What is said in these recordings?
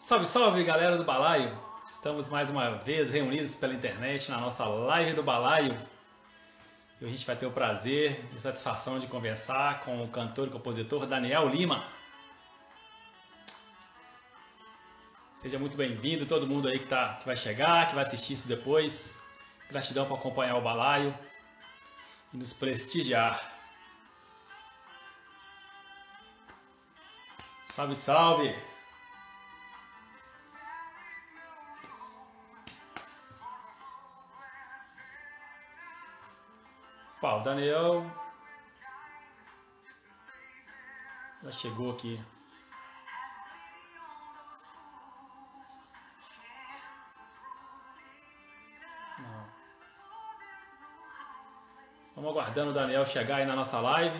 Salve, salve, galera do Balaio! Estamos mais uma vez reunidos pela internet na nossa live do Balaio. E a gente vai ter o prazer e a satisfação de conversar com o cantor e compositor Daniel Lima. Seja muito bem-vindo, todo mundo aí que vai chegar, que vai assistir isso depois. Gratidão por acompanhar o Balaio e nos prestigiar. Salve, salve! Opa, o Daniel já chegou aqui. Não. Vamos aguardando o Daniel chegar aí na nossa live.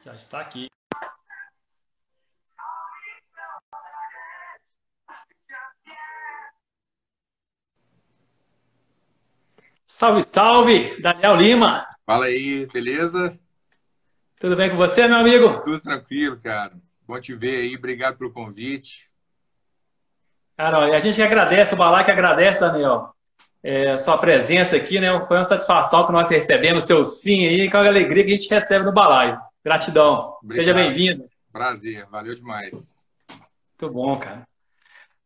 Já está aqui. Salve, salve! Daniel Lima! Fala aí, beleza? Tudo bem com você, meu amigo? Tudo tranquilo, cara. Bom te ver aí, obrigado pelo convite. Cara, e a gente que agradece, o Balá que agradece, Daniel, sua presença aqui, né? Foi uma satisfação que nós recebemos, seu sim aí, com a alegria que a gente recebe no Balaio. Gratidão. Seja Obrigado. bem-vindo. Prazer, valeu demais. Muito bom, cara.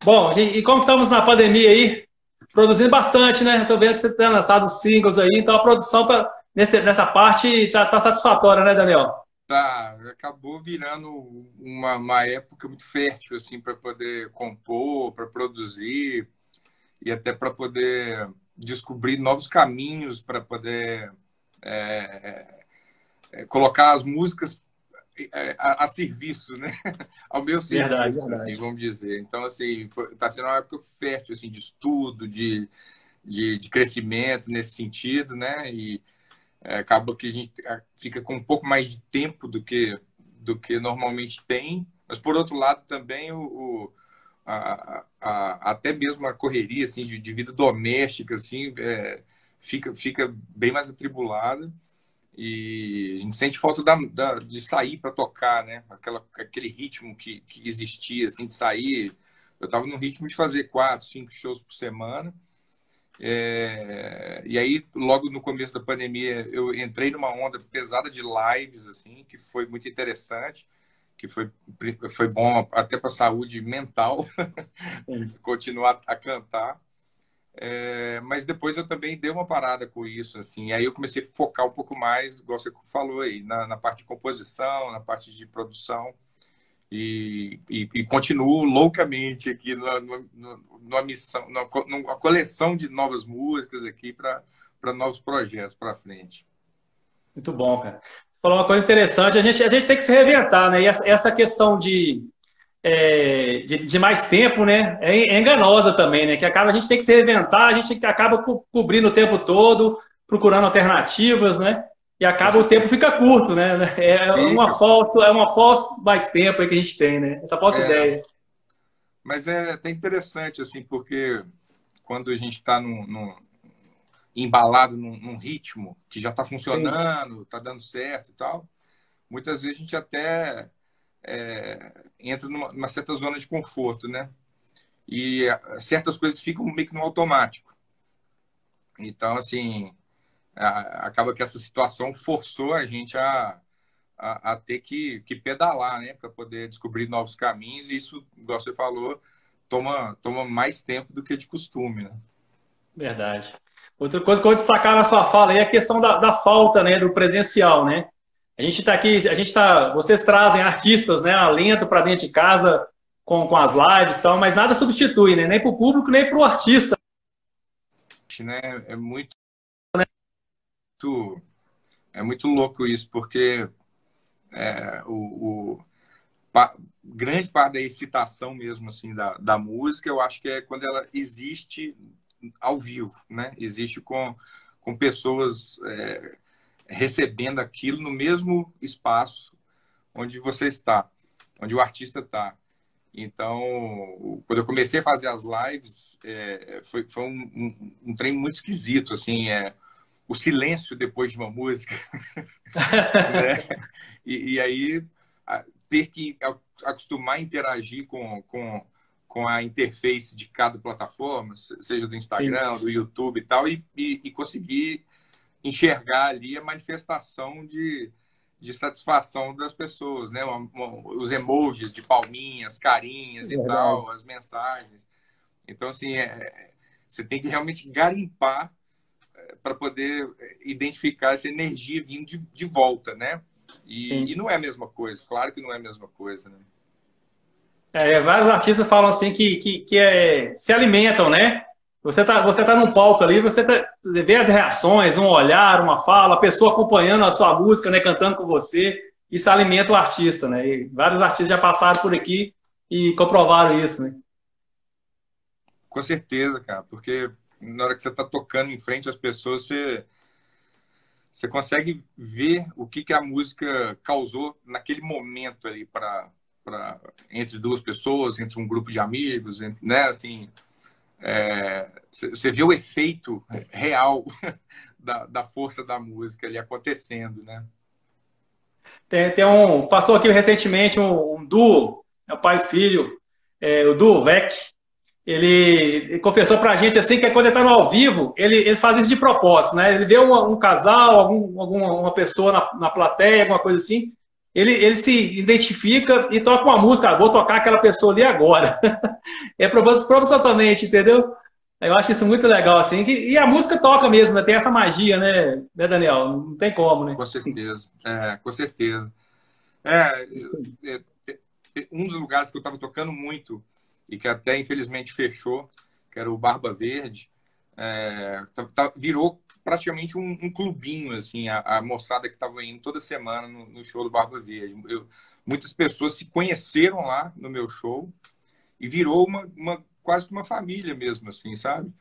Bom, e como estamos na pandemia aí, produzindo bastante, né? Estou vendo que você tem lançado singles aí, então a produção nessa parte tá satisfatória, né, Daniel? Tá, acabou virando uma época muito fértil, assim, para poder compor, para produzir e até para poder descobrir novos caminhos para poder colocar as músicas a serviço, né? Ao meu Verdade, serviço, assim, verdade. vamos dizer. Então, assim, tá sendo uma época fértil, assim, de estudo, de crescimento nesse sentido, né? E acaba que a gente fica com um pouco mais de tempo do que normalmente tem, mas por outro lado também até mesmo a correria assim de vida doméstica assim fica bem mais atribulada e a gente sente falta de sair para tocar, né? Aquele ritmo que existia assim de sair. Eu estava no ritmo de fazer 4, 5 shows por semana. E aí, logo no começo da pandemia, eu entrei numa onda pesada de lives, assim, que foi muito interessante, que foi bom até para a saúde mental, Sim. continuar a cantar. Mas depois eu também dei uma parada com isso, assim, e aí eu comecei a focar um pouco mais, igual você falou aí, na parte de composição, na parte de produção, e continuo loucamente aqui numa missão, numa coleção de novas músicas aqui para novos projetos para frente. Muito bom, cara. Você falou uma coisa interessante, a gente tem que se reinventar, né? E essa questão de mais tempo, né? É enganosa também, né? Que acaba, a gente tem que se reinventar, a gente acaba cobrindo o tempo todo, procurando alternativas, né? E Com acaba o tempo certeza. fica curto, né? Fica. É uma falsa mais tempo aí que a gente tem, né? Essa falsa É, ideia. mas é até interessante, assim, porque quando a gente está embalado num ritmo que já está Sim. funcionando, está dando certo e tal, muitas vezes a gente até entra numa certa zona de conforto, né? E certas coisas ficam meio que no automático. Então, assim, acaba que essa situação forçou a gente a ter que pedalar, né? Para poder descobrir novos caminhos. E isso, igual você falou, toma mais tempo do que de costume, né? Verdade. Outra coisa que eu vou destacar na sua fala aí é a questão da falta, né, do presencial, né? A gente está aqui, vocês trazem artistas, né, alento para dentro de casa com as lives e tal, mas nada substitui, né? Nem para o público, nem para o artista. Né? É muito louco isso, porque o grande parte da excitação mesmo assim da música, eu acho que é quando ela existe ao vivo, né? Existe com pessoas recebendo aquilo no mesmo espaço onde você está, onde o artista está. Então, quando eu comecei a fazer as lives, foi um trem muito esquisito, assim, o silêncio depois de uma música, né? E aí ter que acostumar a interagir com a interface de cada plataforma, seja do Sim. Instagram, do YouTube e tal, e conseguir enxergar ali a manifestação de satisfação das pessoas, né? Os emojis de palminhas, carinhas e Verdade. tal, as mensagens. Então, assim, você tem que realmente garimpar para poder identificar essa energia vindo de volta, né? E Sim. não é a mesma coisa, claro que não é a mesma coisa, né? Vários artistas falam assim se alimentam, né? Você tá num palco ali, você vê as reações, um olhar, uma fala, a pessoa acompanhando a sua música, né, cantando com você, isso alimenta o artista, né? E vários artistas já passaram por aqui e comprovaram isso, né? Com certeza, cara, porque na hora que você está tocando em frente às pessoas, você consegue ver o que a música causou naquele momento ali entre duas pessoas, entre um grupo de amigos, né? Assim, você vê o efeito real da força da música ali acontecendo, né? Passou aqui recentemente um duo, é o pai e filho, o duo Vec. Ele confessou pra gente assim que quando ele tá no ao vivo, ele faz isso de propósito, né? Ele vê um casal, uma pessoa na plateia, alguma coisa assim, ele se identifica e toca uma música, vou tocar aquela pessoa ali agora. É propositalmente, entendeu? Eu acho isso muito legal, assim, e a música toca mesmo, né? Tem essa magia, né, Daniel? Não tem como, né? Com certeza, com certeza. É, Isso aí. um dos lugares que eu estava tocando muito e que até infelizmente fechou, que era o Barba Verde, virou praticamente um clubinho, assim, a moçada que estava indo toda semana no show do Barba Verde. Muitas pessoas se conheceram lá no meu show e virou quase que uma família mesmo, assim, sabe?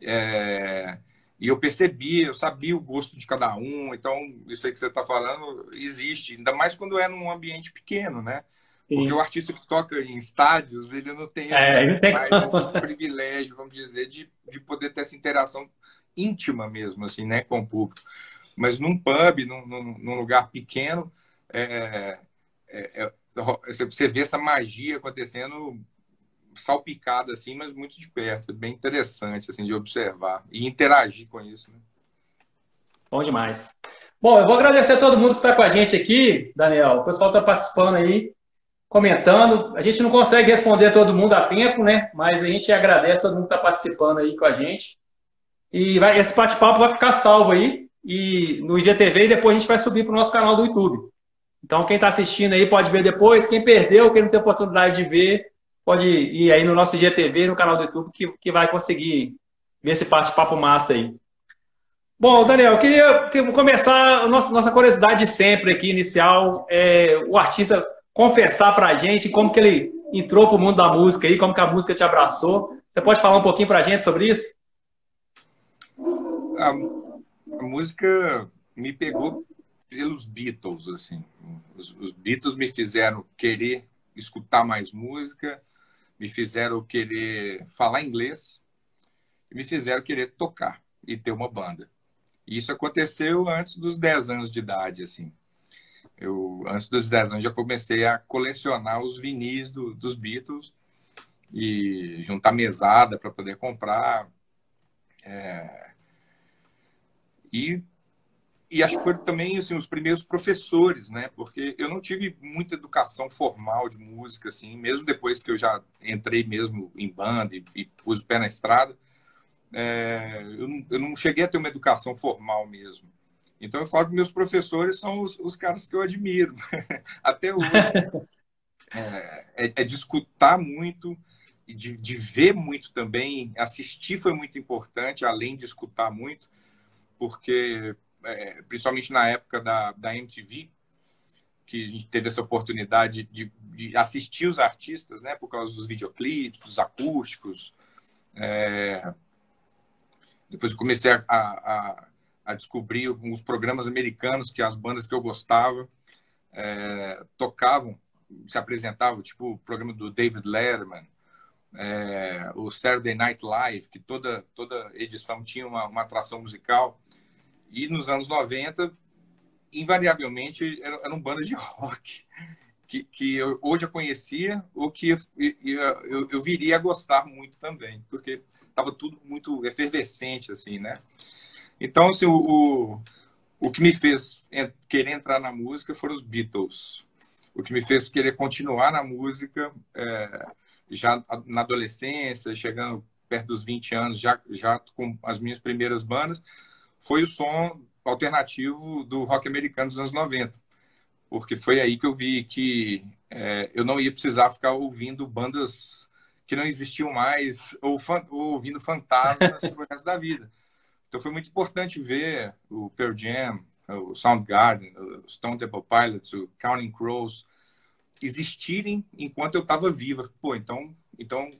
E eu percebi, eu sabia o gosto de cada um, então isso aí que você está falando existe, ainda mais quando é num ambiente pequeno, né? Porque o Sim. artista que toca em estádios, ele não tem Não tem mais esse como. privilégio, vamos dizer, de poder ter essa interação íntima mesmo, assim, né, com o público. Mas num pub, num lugar pequeno, você vê essa magia acontecendo salpicada, assim, mas muito de perto. É bem interessante, assim, de observar e interagir com isso, né? Bom demais. Bom, eu vou agradecer a todo mundo que está com a gente aqui, Daniel. O pessoal está participando aí, comentando. A gente não consegue responder todo mundo a tempo, né? Mas a gente agradece a todo mundo que está participando aí com a gente. Esse bate-papo vai ficar salvo aí e no IGTV e depois a gente vai subir para o nosso canal do YouTube. Então, quem está assistindo aí pode ver depois. Quem perdeu, quem não tem oportunidade de ver, pode ir aí no nosso IGTV, no canal do YouTube, que vai conseguir ver esse bate-papo massa aí. Bom, Daniel, eu queria começar nossa curiosidade de sempre aqui, inicial, o artista confessar pra gente como que ele entrou pro mundo da música aí, como que a música te abraçou. Você pode falar um pouquinho pra gente sobre isso? A, a música me pegou pelos Beatles, assim. Os Beatles me fizeram querer escutar mais música, me fizeram querer falar inglês e me fizeram querer tocar e ter uma banda. E isso aconteceu antes dos 10 anos de idade, assim. Antes dos 10 anos, já comecei a colecionar os vinis dos Beatles e juntar mesada para poder comprar. E, e acho que foram também assim, os primeiros professores, né? Porque eu não tive muita educação formal de música, assim, mesmo depois que eu já entrei mesmo em banda e pus o pé na estrada. Eu não cheguei a ter uma educação formal mesmo. Então eu falo que meus professores são os caras que eu admiro até hoje. De escutar muito, de ver muito também. Assistir foi muito importante, além de escutar muito, porque principalmente na época da MTV, que a gente teve essa oportunidade de assistir os artistas, né, por causa dos videoclipes, dos acústicos. Depois eu comecei a descobrir alguns programas americanos que as bandas que eu gostava tocavam, se apresentavam, tipo o programa do David Letterman, o Saturday Night Live, que toda edição tinha uma atração musical. E nos anos 90, invariavelmente, eram bandas de rock. que eu hoje eu conhecia ou que eu viria a gostar muito também, porque estava tudo muito efervescente, assim, né? Então, assim, o que me fez querer entrar na música foram os Beatles. O que me fez querer continuar na música, já na adolescência, chegando perto dos 20 anos, já com as minhas primeiras bandas, foi o som alternativo do rock americano dos anos 90. Porque foi aí que eu vi que eu não ia precisar ficar ouvindo bandas que não existiam mais, ou ouvindo fantasmas pro resto da vida. Então foi muito importante ver o Pearl Jam, o Soundgarden, o Stone Temple Pilots, o Counting Crows existirem enquanto eu estava viva. Pô, então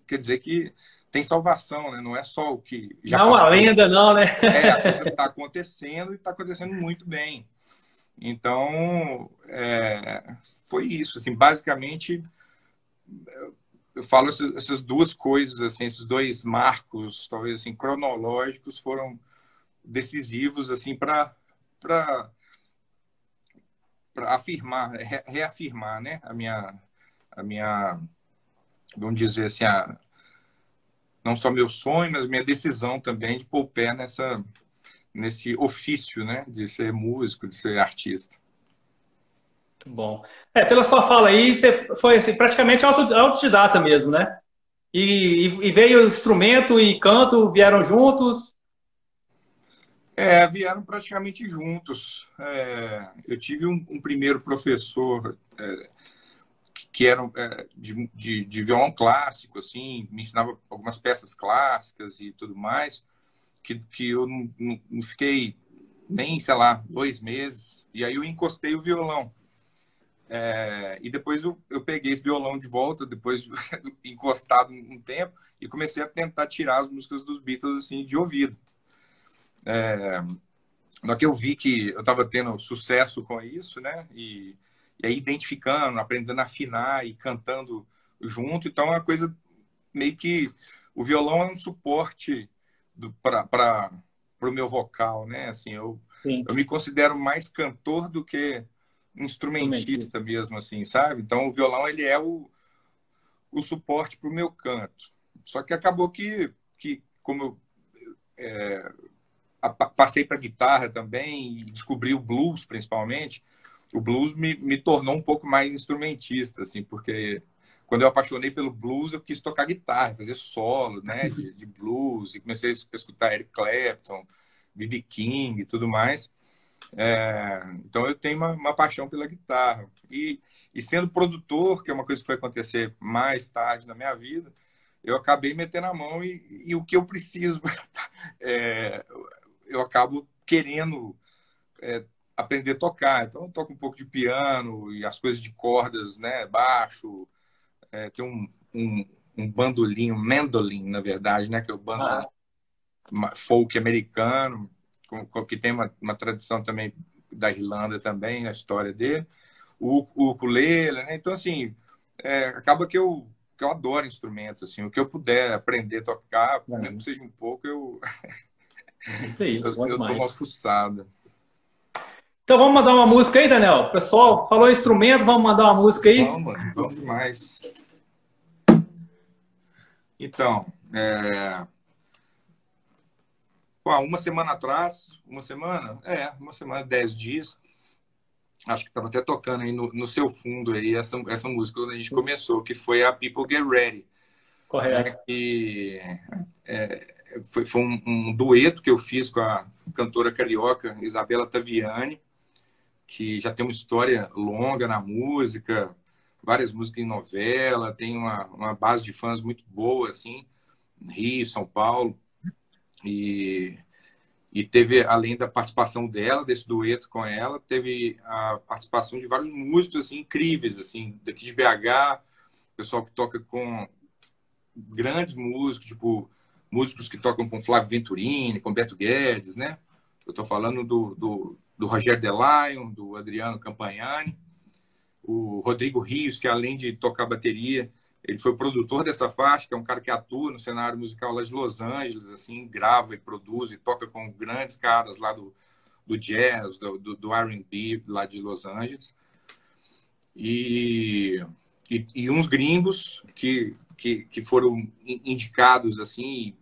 quer dizer que tem salvação, né? Não é só o que já Não é uma passou. lenda, não, né? A coisa está acontecendo e está acontecendo muito bem. Então, foi isso. Assim, basicamente, eu falo essas duas coisas, assim, esses dois marcos, talvez assim, cronológicos, foram decisivos assim para afirmar, reafirmar, né, a minha, vamos dizer assim, não só meu sonho, mas minha decisão também de pôr o pé nesse ofício, né, de ser músico, de ser artista. Muito bom. Pela sua fala aí, você foi assim, praticamente autodidata mesmo, né? E veio instrumento e canto, vieram juntos? Vieram praticamente juntos. Eu tive um primeiro professor que era de violão clássico, assim, me ensinava algumas peças clássicas e tudo mais, que eu não fiquei nem, sei lá, 2 meses, e aí eu encostei o violão. E depois eu peguei esse violão de volta, depois de encostado um tempo, e comecei a tentar tirar as músicas dos Beatles assim, de ouvido. Na que eu vi que eu estava tendo sucesso com isso, né? E aí identificando, aprendendo a afinar e cantando junto. Então, é uma coisa meio que... O violão é um suporte para o meu vocal, né? Assim, eu Sim, me considero mais cantor do que instrumentista. instrumentista mesmo, assim, sabe? Então, o violão, ele é o suporte para o meu canto. Só que acabou que como eu passei para guitarra também e descobri o blues, principalmente, o blues me tornou um pouco mais instrumentista, assim, porque quando eu apaixonei pelo blues, eu quis tocar guitarra, fazer solo, né, de blues, e comecei a escutar Eric Clapton, B.B. King e tudo mais. Então eu tenho uma paixão pela guitarra. E sendo produtor, que é uma coisa que foi acontecer mais tarde na minha vida, eu acabei metendo a mão e o que eu preciso, eu acabo querendo aprender a tocar. Então eu toco um pouco de piano e as coisas de cordas, né, baixo, tem um bandolim, um mandolim, na verdade, né, que é o bandolim folk americano, que tem uma tradição também da Irlanda também, na história dele. O ukulele, né? Então, assim, acaba que eu adoro instrumentos, assim, o que eu puder aprender a tocar, mesmo que seja um pouco, Isso aí, bom eu dou demais. uma fuçada. Então vamos mandar uma música aí, Daniel. Pessoal, falou instrumento, vamos mandar uma música aí. Vamos demais. Então, uma semana atrás, uma semana, 10 dias, acho que estava até tocando aí no seu fundo aí essa música quando a gente começou, que foi a People Get Ready, né? Correto. Que foi um dueto que eu fiz com a cantora carioca Isabela Taviani, que já tem uma história longa na música, várias músicas em novela, tem uma base de fãs muito boa, assim, Rio, São Paulo, e teve, além da participação dela, desse dueto com ela, teve a participação de vários músicos assim, incríveis, assim, daqui de BH, pessoal que toca com grandes músicos, tipo músicos que tocam com Flávio Venturini, com Beto Guedes, né? Eu estou falando do Rogério Delion, do Adriano Campagnani, o Rodrigo Rios, que além de tocar bateria, ele foi o produtor dessa faixa, que é um cara que atua no cenário musical lá de Los Angeles, assim, grava e produz e toca com grandes caras lá do jazz, do R&B lá de Los Angeles. e, e uns gringos que foram indicados assim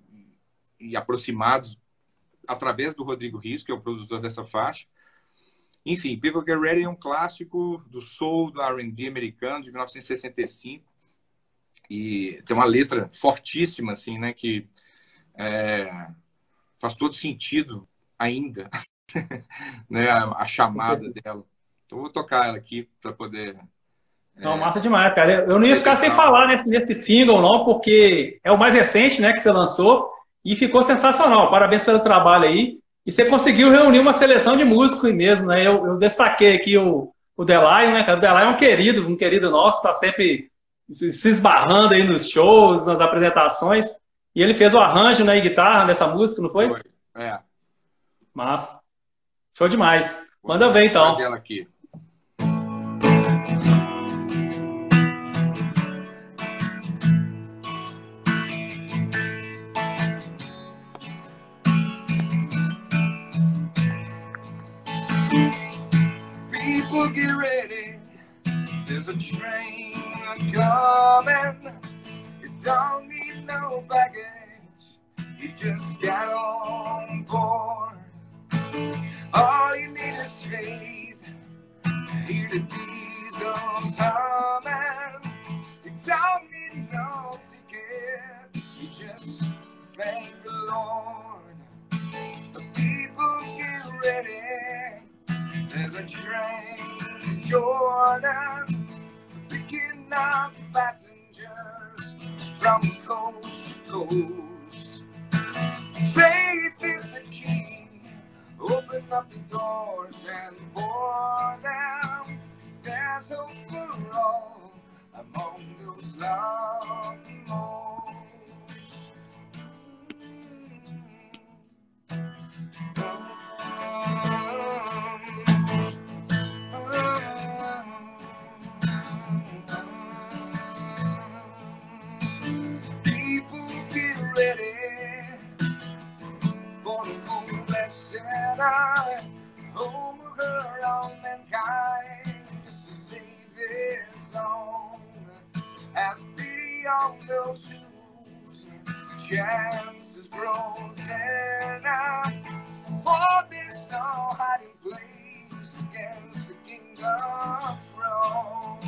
e aproximados através do Rodrigo Rios, que é o produtor dessa faixa. Enfim, People Get Ready é um clássico do soul, do R&B americano, de 1965. E tem uma letra fortíssima, assim, né? Que faz todo sentido ainda, né? A chamada dela. Então, eu vou tocar ela aqui para poder... Não, massa demais, cara. Eu não ia ficar sem falar nesse single, não, porque é o mais recente, né, que você lançou e ficou sensacional. Parabéns pelo trabalho aí. E você conseguiu reunir uma seleção de músicos mesmo, né? Eu destaquei aqui o Delaio, né, cara? O Delaio é um querido nosso, tá sempre se esbarrando aí nos shows, nas apresentações. E ele fez o arranjo, né, e guitarra nessa música, não foi? Foi. É. Massa. Show demais. Manda ver, então. Vou fazer ela aqui. People get ready, there's a train coming. You don't need no baggage, you just get on board. All you need is faith, hear the diesels humming. You don't need no ticket, you just thank the Lord. The people get ready, there's a train to Jordan, picking up passengers from coast to coast. Faith is the key, open up the doors and pour them. There's hope for all among those lost. People get ready for the homeless sinner, home her all mankind, just to save his own. Have pity on those whose chances grow thinner, for there's no hiding place against the kingdom's throne.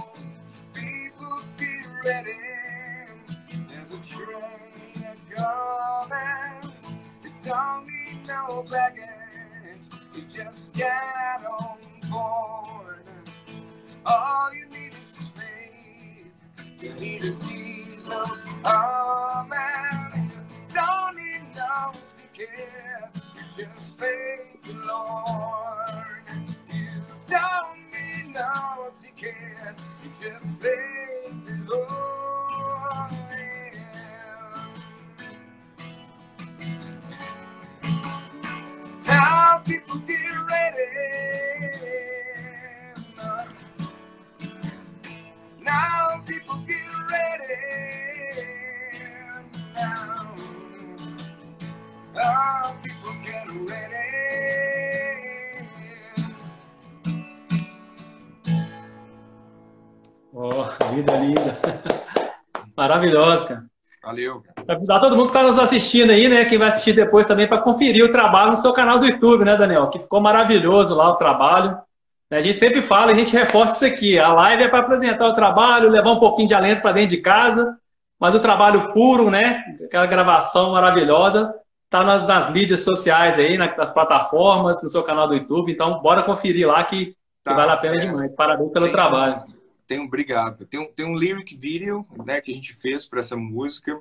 People get ready, there's a train coming. You don't need no baggage, you just get on board. All you need is faith, you need a Jesus, oh man. You don't need no ticket, you just thank the Lord. You don't need no ticket, you just thank the Lord. Now people get ready. Now people get ready. Now people get ready. Oh, vida linda. Maravilhosa, cara. Valeu, cara. Para ajudar todo mundo que está nos assistindo aí, né? Quem vai assistir depois também para conferir o trabalho no seu canal do YouTube, né, Daniel? Que ficou maravilhoso lá o trabalho. A gente sempre fala, a gente reforça isso aqui. A live é para apresentar o trabalho, levar um pouquinho de alento para dentro de casa, mas o trabalho puro, né? Aquela gravação maravilhosa, está nas mídias sociais aí, nas plataformas, no seu canal do YouTube. Então, bora conferir lá que vale a pena demais. Parabéns pelo trabalho. Obrigado. Tem um lyric video, né, que a gente fez para essa música,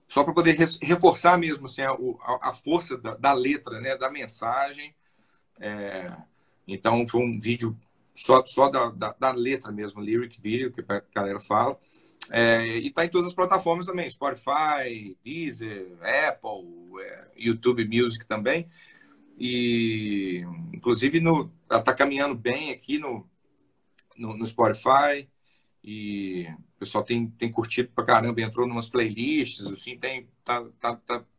só para poder reforçar mesmo assim, a força da letra, né, da mensagem. Então, foi um vídeo só da letra mesmo, lyric video, que a galera fala. E tá em todas as plataformas também, Spotify, Deezer, Apple, YouTube Music também. E, inclusive, tá caminhando bem aqui no Spotify, e o pessoal tem curtido pra caramba, entrou em umas playlists, assim, tá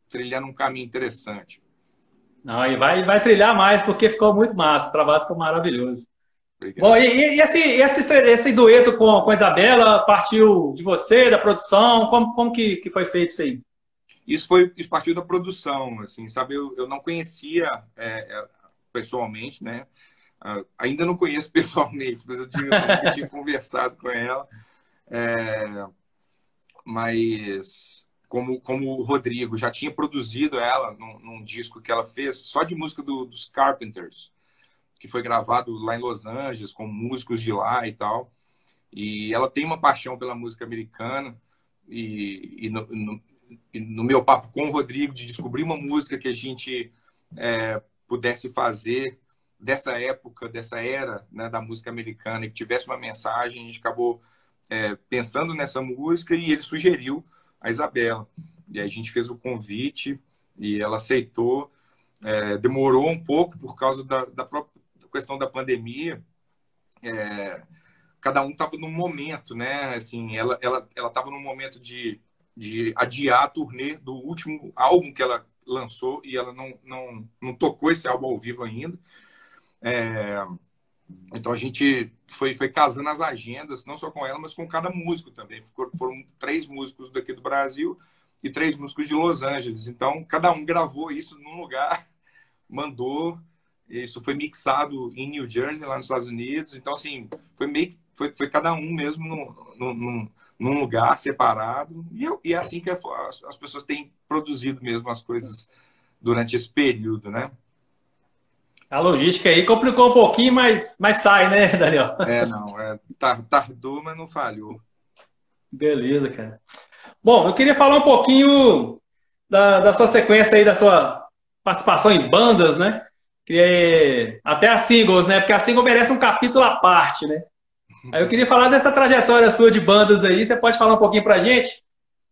trilhando um caminho interessante. Não, e vai trilhar mais, porque ficou muito massa, o trabalho ficou maravilhoso. Bom, Obrigado. esse dueto com a Isabela partiu de você, da produção? Como que foi feito isso aí? Isso partiu da produção, assim, sabe? Eu não conhecia pessoalmente, né? Ainda não conheço pessoalmente, mas eu digo assim que eu tinha conversado com ela. Mas como o Rodrigo já tinha produzido ela num disco que ela fez só de música dos Carpenters, que foi gravado lá em Los Angeles com músicos de lá e tal. E ela tem uma paixão pela música americana e no meu papo com o Rodrigo de descobrir uma música que a gente pudesse fazer dessa época, dessa era, né, da música americana e que tivesse uma mensagem, a gente acabou pensando nessa música e ele sugeriu a Isabela. E aí a gente fez o convite e ela aceitou. Demorou um pouco por causa da própria questão da pandemia. Cada um estava num momento, né? Assim, ela estava num momento de adiar a turnê do último álbum que ela lançou e ela não tocou esse álbum ao vivo ainda. Então a gente foi casando as agendas, não só com ela, mas com cada músico também. Foram 3 músicos daqui do Brasil e 3 músicos de Los Angeles. Então cada um gravou isso num lugar, mandou. Isso foi mixado em New Jersey, lá nos Estados Unidos. Então, assim, foi cada um mesmo num lugar separado. E é assim que as pessoas têm produzido mesmo as coisas durante esse período, né? A logística aí complicou um pouquinho, mas sai, né, Daniel? Não, tardou, mas não falhou. Beleza, cara. Bom, eu queria falar um pouquinho da sua sequência aí, da sua participação em bandas, né? Até as singles, né? Porque a single merece um capítulo à parte, né? Aí eu queria falar dessa trajetória sua de bandas aí. Você pode falar um pouquinho pra gente?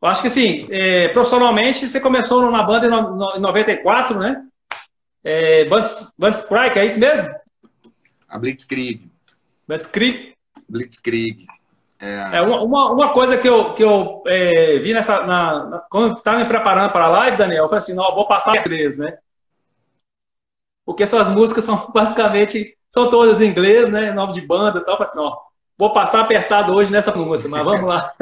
Eu acho que sim, profissionalmente você começou numa banda em 94, né? Bandspryk, é isso mesmo? A Blitzkrieg. Bandskrieg. Blitzkrieg. Uma coisa que eu vi quando estava me preparando para a live, Daniel, eu falei assim, não, eu vou passar três, né? Porque suas músicas são basicamente, são todas em inglês, né? Nome de banda e tal. Eu falei assim, ó, vou passar apertado hoje nessa música, mas vamos lá.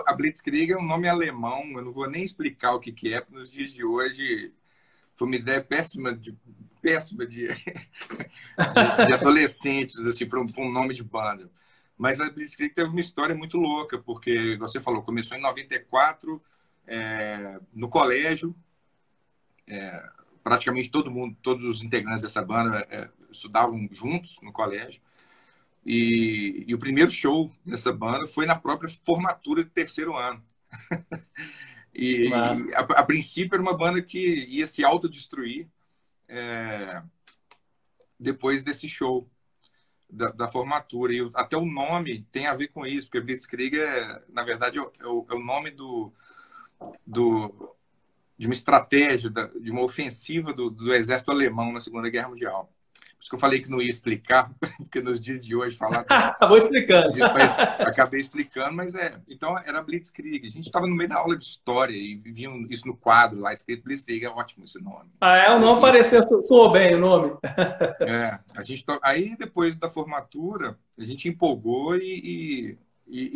A Blitzkrieg é um nome alemão, eu não vou nem explicar o que é, porque nos dias de hoje foi uma ideia péssima de adolescentes, assim, para um nome de banda. Mas a Blitzkrieg teve uma história muito louca, porque, você falou, começou em 94, no colégio, praticamente todos os integrantes dessa banda estudavam juntos no colégio. E o primeiro show dessa banda foi na própria formatura do 3º ano. E a princípio era uma banda que ia se autodestruir depois desse show da formatura. E até o nome tem a ver com isso, porque Blitzkrieg, na verdade, é o nome de uma estratégia, de uma ofensiva do exército alemão na Segunda Guerra Mundial. Por isso que eu falei que não ia explicar, porque nos dias de hoje falar... Acabou explicando. Mas acabei explicando, mas então era Blitzkrieg. A gente estava no meio da aula de história e viam isso no quadro lá, escrito Blitzkrieg. É ótimo esse nome. O nome pareceu, soou bem o nome. Aí depois da formatura, a gente empolgou e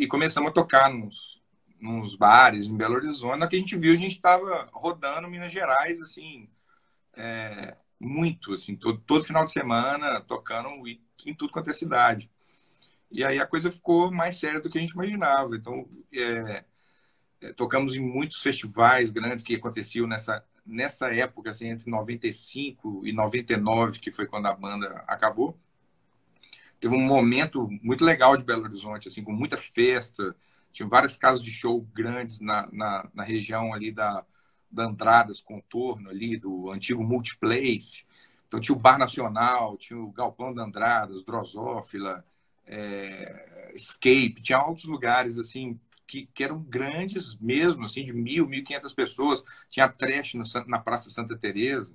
começamos a tocar nos bares em Belo Horizonte. Na que a gente viu, a gente estava rodando Minas Gerais, assim... muito, assim, todo final de semana, tocando em tudo quanto é cidade. E aí a coisa ficou mais séria do que a gente imaginava. Então, tocamos em muitos festivais grandes que aconteciam nessa época, assim, entre 95 e 99, que foi quando a banda acabou. Teve um momento muito legal de Belo Horizonte, assim, com muita festa. Tinha várias casas de show grandes na região ali da Andradas, contorno ali, do antigo Multiplace. Então tinha o Bar Nacional, tinha o Galpão da Andradas, Drosófila, Escape, tinha outros lugares assim que eram grandes mesmo, assim, de 1.500 pessoas. Tinha Trash na Praça Santa Teresa.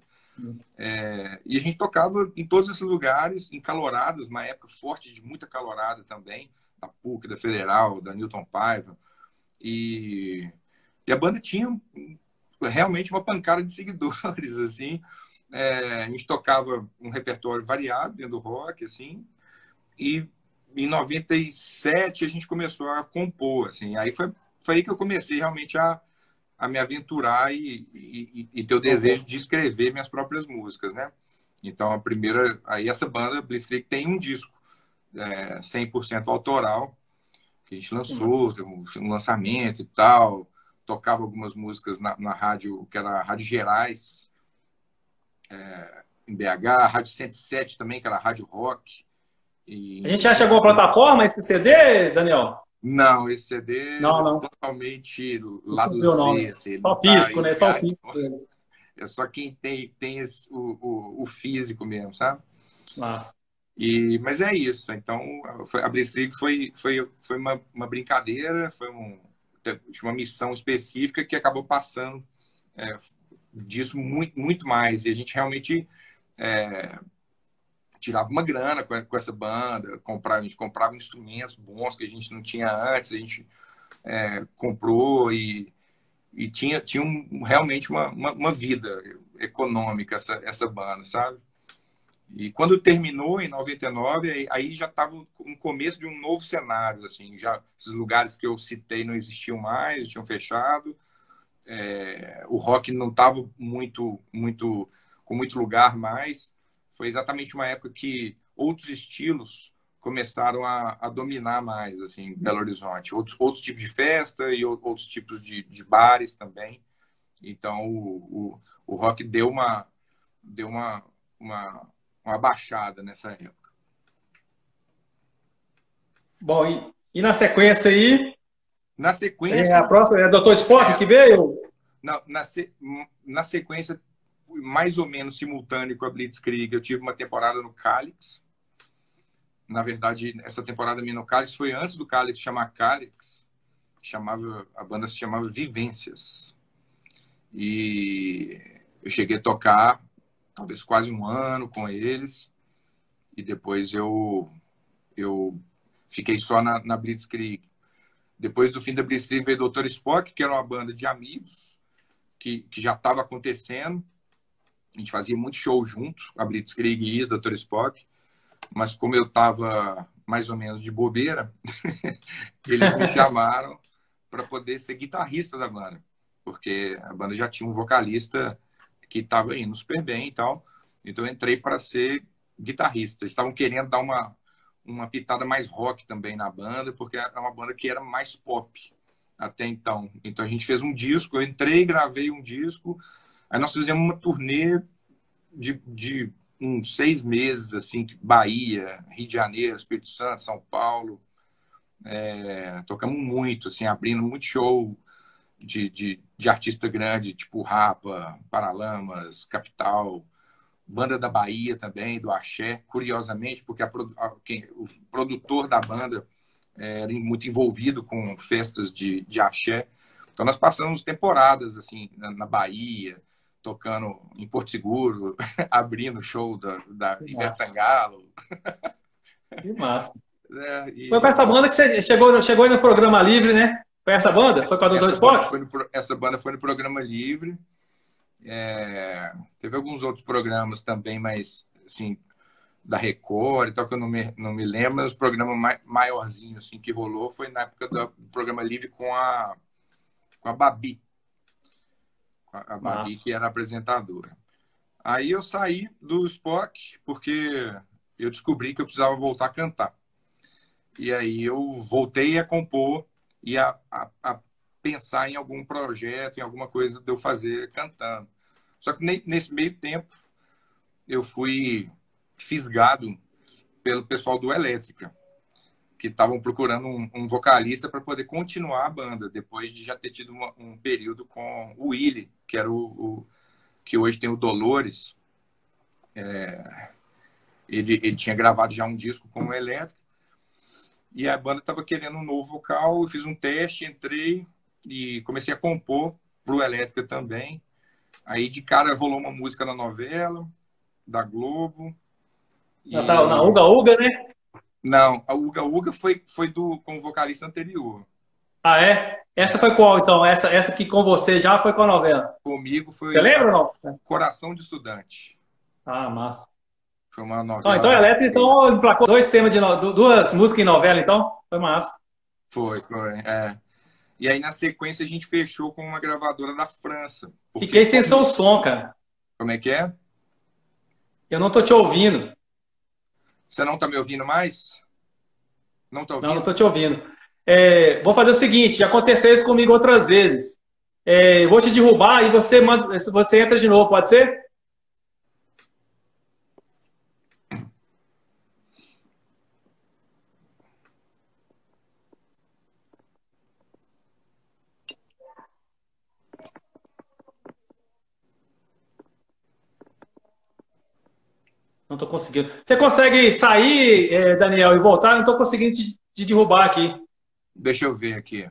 E a gente tocava em todos esses lugares, em caloradas, uma época forte de muita calorada também, da PUC, da Federal, da Newton Paiva. E a banda tinha realmente uma pancada de seguidores, assim, a gente tocava um repertório variado dentro do rock, assim, e em 97 a gente começou a compor, assim, aí foi aí que eu comecei realmente a me aventurar e ter o desejo de escrever minhas próprias músicas, né? Então, a primeira, aí essa banda, Blitzkrieg, tem um disco 100% autoral, que a gente lançou, teve um lançamento e tal, tocava algumas músicas na rádio, que era a Rádio Gerais, em BH, a Rádio 107 também, que era a Rádio Rock. A gente acha alguma plataforma esse CD, Daniel? Não, esse CD Não, é não. totalmente Deixa eu lado ver o nome. Z, assim, não Só tá físico, em né? Só o lugar. físico. É só quem tem o físico mesmo, sabe? Massa. Mas é isso. Então, a Blitzkrieg foi uma brincadeira, tinha uma missão específica que acabou passando é, disso muito, muito mais. E a gente realmente tirava uma grana com essa banda, a gente comprava instrumentos bons que a gente não tinha antes, a gente comprou e tinha realmente uma vida econômica essa banda, sabe? E quando terminou, em 99, aí já estava no começo de um novo cenário, assim, já esses lugares que eu citei não existiam mais, tinham fechado, o rock não estava com muito lugar mais. Foi exatamente uma época que outros estilos começaram a dominar mais, assim, em Belo Horizonte. Outros tipos de festa e outros tipos de bares também. Então, o rock deu uma baixada nessa época. Bom, e na sequência aí, Na a sequência, próxima é o Dr. Spock que veio? na, na, na sequência, mais ou menos simultâneo com a Blitzkrieg, eu tive uma temporada no Calix. Na verdade, essa temporada minha no Calix foi antes do Calix chamar Calix. A banda se chamava Vivências. E eu cheguei a tocar talvez quase um ano com eles. E depois eu fiquei só na Blitzkrieg. Depois do fim da Blitzkrieg veio o Dr. Spock, que era uma banda de amigos, que já estava acontecendo. A gente fazia muito show junto, a Blitzkrieg e o Dr. Spock. Mas como eu estava mais ou menos de bobeira, eles me chamaram para poder ser guitarrista da banda. Porque a banda já tinha um vocalista que estava indo super bem e tal. Então eu entrei para ser guitarrista. Eles estavam querendo dar uma pitada mais rock também na banda, porque é uma banda que era mais pop até então. Então a gente fez um disco, eu entrei, gravei um disco, aí nós fizemos uma turnê de uns 6 meses, assim, Bahia, Rio de Janeiro, Espírito Santo, São Paulo. Tocamos muito, assim, abrindo muito show de artista grande, tipo Rapa, Paralamas, Capital, banda da Bahia também, do Axé, curiosamente, porque o produtor da banda era muito envolvido com festas de Axé. Então nós passamos temporadas assim na Bahia, tocando em Porto Seguro, abrindo o show da Ivete Sangalo. Que massa. E Foi com essa banda que você chegou aí no Programa Livre, né? Foi essa banda? Foi com a Dr. Spock? essa banda foi no Programa Livre. Teve alguns outros programas também, mas assim, da Record e tal, que eu não me lembro, mas o programa maiorzinho assim, que rolou foi na época do Programa Livre com a Babi. A Babi, que era apresentadora. Aí eu saí do Spock porque eu descobri que eu precisava voltar a cantar. E aí eu voltei a compor e a pensar em algum projeto, em alguma coisa de eu fazer cantando. Só que nesse meio tempo eu fui fisgado pelo pessoal do Elétrica, que estavam procurando um vocalista para poder continuar a banda, depois de já ter tido um período com o Willy, que era o que hoje tem o Dolores. Ele tinha gravado já um disco com o Elétrica, e a banda estava querendo um novo vocal. Eu fiz um teste, entrei e comecei a compor para o Elétrica também. Aí de cara rolou uma música na novela da Globo. Na Uga Uga, né? Não, a Uga Uga foi com o vocalista anterior. Ah, é? Essa foi qual, então? Essa que com você já foi com a novela? Comigo foi Você lembra ou não? Coração de Estudante. Ah, massa. Foi uma Ó, novela então, das Eletro, três. então, emplacou dois temas duas músicas em novela, então. Foi massa. Foi. É. E aí, na sequência, a gente fechou com uma gravadora da França. Porque Fiquei sem seu como... som, cara. Como é que é? Eu não tô te ouvindo. Você não tá me ouvindo mais? Não tá Não, não tô ouvindo? te ouvindo. Vou fazer o seguinte, já aconteceu isso comigo outras vezes. Eu vou te derrubar e você entra de novo, pode ser? Não tô conseguindo. Você consegue sair, Daniel, e voltar? Não tô conseguindo te derrubar aqui. Deixa eu ver aqui.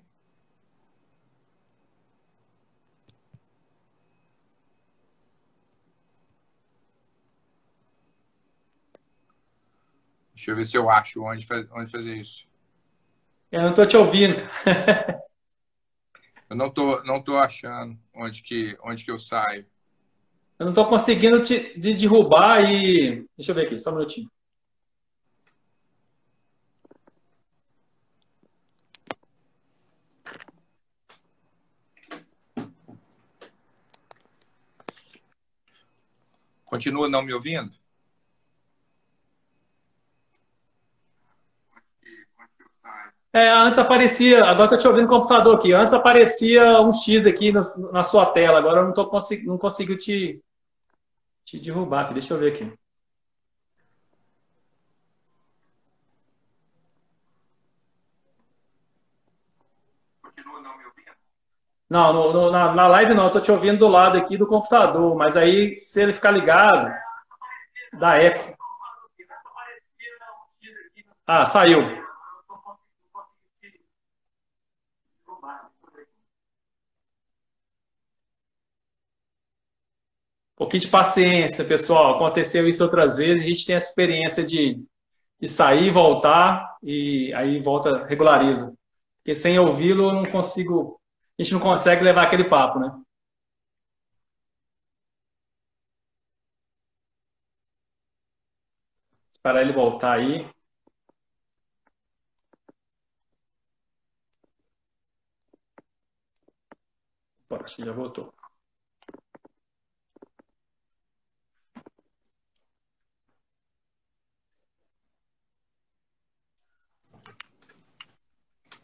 Deixa eu ver se eu acho onde fazer isso. Eu não tô te ouvindo. Eu não tô achando onde que eu saio. Eu não tô conseguindo te derrubar e... Deixa eu ver aqui, só um minutinho. Continua não me ouvindo? Antes aparecia, agora eu tô te ouvindo no computador aqui. Antes aparecia um X aqui na sua tela, agora eu não consigo te derrubar aqui. Deixa eu ver aqui. Continua não me ouvindo? Não, na live não, eu tô te ouvindo do lado aqui do computador, mas aí se ele ficar ligado, dá eco. Ah, saiu. Um pouquinho de paciência, pessoal. Aconteceu isso outras vezes, a gente tem essa experiência de sair, voltar e aí volta, regulariza. Porque sem ouvi-lo eu não consigo, a gente não consegue levar aquele papo, né? Esperar ele voltar aí. Bora, acho que já voltou.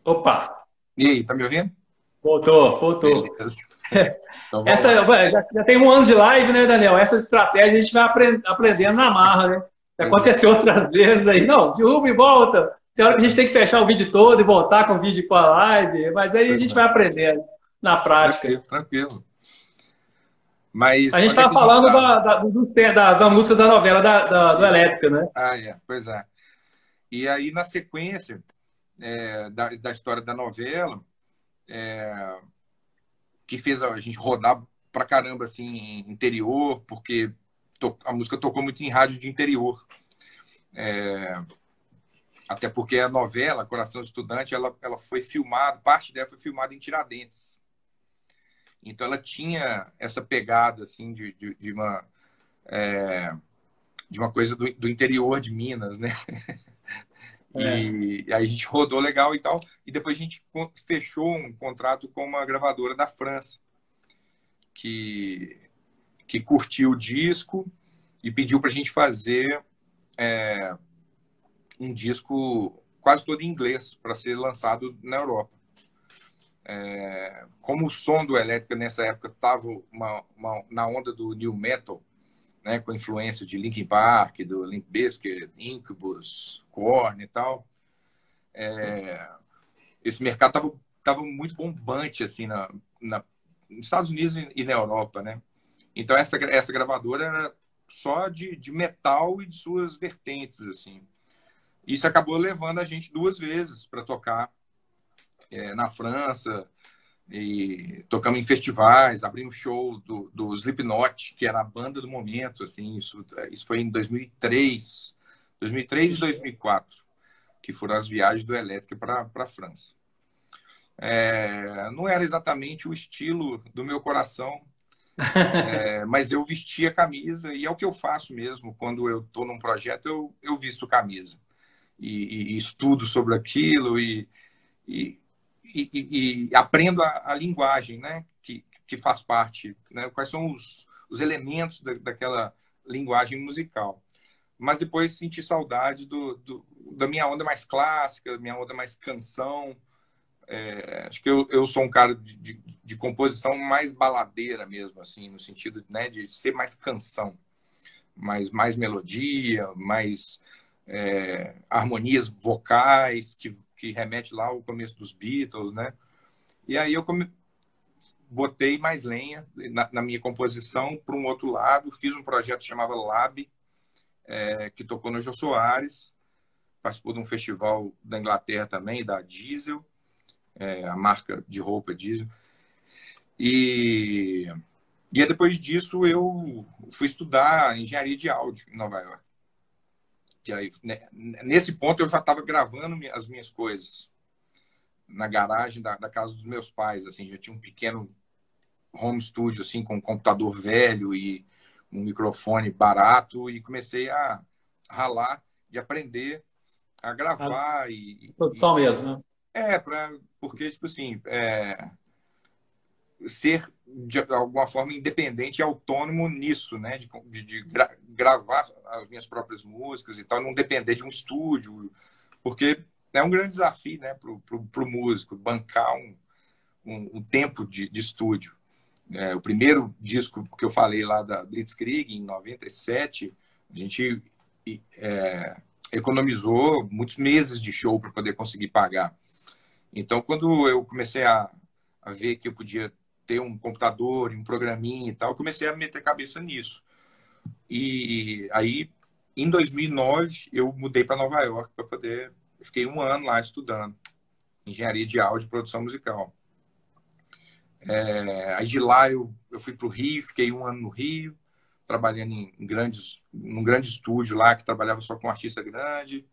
Opa, E aí, tá me ouvindo? voltou. Beleza. Então vamos Essa, lá. já tem um ano de live, né, Daniel? Essa estratégia a gente vai aprendendo na marra, né? Aconteceu Exato. outras vezes aí, não, derruba e volta. Tem hora que a gente tem que fechar o vídeo todo e voltar com o vídeo com a live, mas aí a Pois gente é. vai aprendendo na prática. Tranquilo, tranquilo. Mas A gente onde é estava que a gente falando estava? da música da novela do Isso. Elétrica, né? Ah, é, pois é. E aí, na sequência da história da novela, que fez a gente rodar pra caramba, assim, em interior, porque a música tocou muito em rádio de interior. Até porque a novela, Coração de Estudante, ela foi filmada, parte dela foi filmada em Tiradentes. Então ela tinha essa pegada, assim, de uma coisa do interior de Minas, né? É. E aí a gente rodou legal e tal. E depois a gente fechou um contrato com uma gravadora da França, que, que curtiu o disco e pediu para a gente fazer um disco quase todo em inglês para ser lançado na Europa. Como o som do Elétrica nessa época estava na onda do new metal, né, com influência de Linkin Park, do Limp Bizkit, Incubus, Korn e tal, esse mercado tava muito bombante assim nos Estados Unidos e na Europa, né? Então essa gravadora era só de metal e de suas vertentes, assim. Isso acabou levando a gente duas vezes para tocar na França, e tocamos em festivais, abrimos show do Slipknot, que era a banda do momento, assim. Isso foi em 2003 e 2004, que foram as viagens do Elétrica para a França. Não era exatamente o estilo do meu coração, Mas eu vesti a camisa e é o que eu faço mesmo. Quando eu estou num projeto, eu visto camisa e estudo sobre aquilo e, e aprendo a linguagem, né? Que faz parte, né? Quais são os elementos daquela linguagem musical. Mas depois senti saudade da minha onda mais clássica, minha onda mais canção. Acho que eu sou um cara de composição mais baladeira mesmo, assim, no sentido, né, de ser mais canção, mais melodia, mais harmonias vocais, que remete lá ao começo dos Beatles, né? E aí eu botei mais lenha na minha composição para um outro lado, fiz um projeto que chamava Lab, que tocou no Jô Soares, participou de um festival da Inglaterra também, da Diesel, a marca de roupa Diesel. E aí, depois disso, eu fui estudar engenharia de áudio em Nova York. Que aí, né, nesse ponto, eu já estava gravando as minhas coisas na garagem da casa dos meus pais. Assim, já tinha um pequeno home studio assim, com um computador velho e um microfone barato. E comecei a ralar de aprender a A gravar. produção mesmo, né? Porque, tipo assim, ser de alguma forma independente e autônomo nisso, né? Gravar as minhas próprias músicas e tal, não depender de um estúdio, porque é um grande desafio, né, pro músico bancar um tempo de estúdio. O primeiro disco que eu falei lá da Blitzkrieg, em 97, a gente economizou muitos meses de show para poder conseguir pagar. Então, quando eu comecei a ver que eu podia ter um computador, um programinha e tal, comecei a meter cabeça nisso. E aí, em 2009, eu mudei para Nova York para poder... Eu fiquei um ano lá estudando engenharia de áudio e produção musical. Aí de lá eu fui para o Rio, fiquei um ano no Rio, trabalhando num grande estúdio lá, que trabalhava só com artista grande,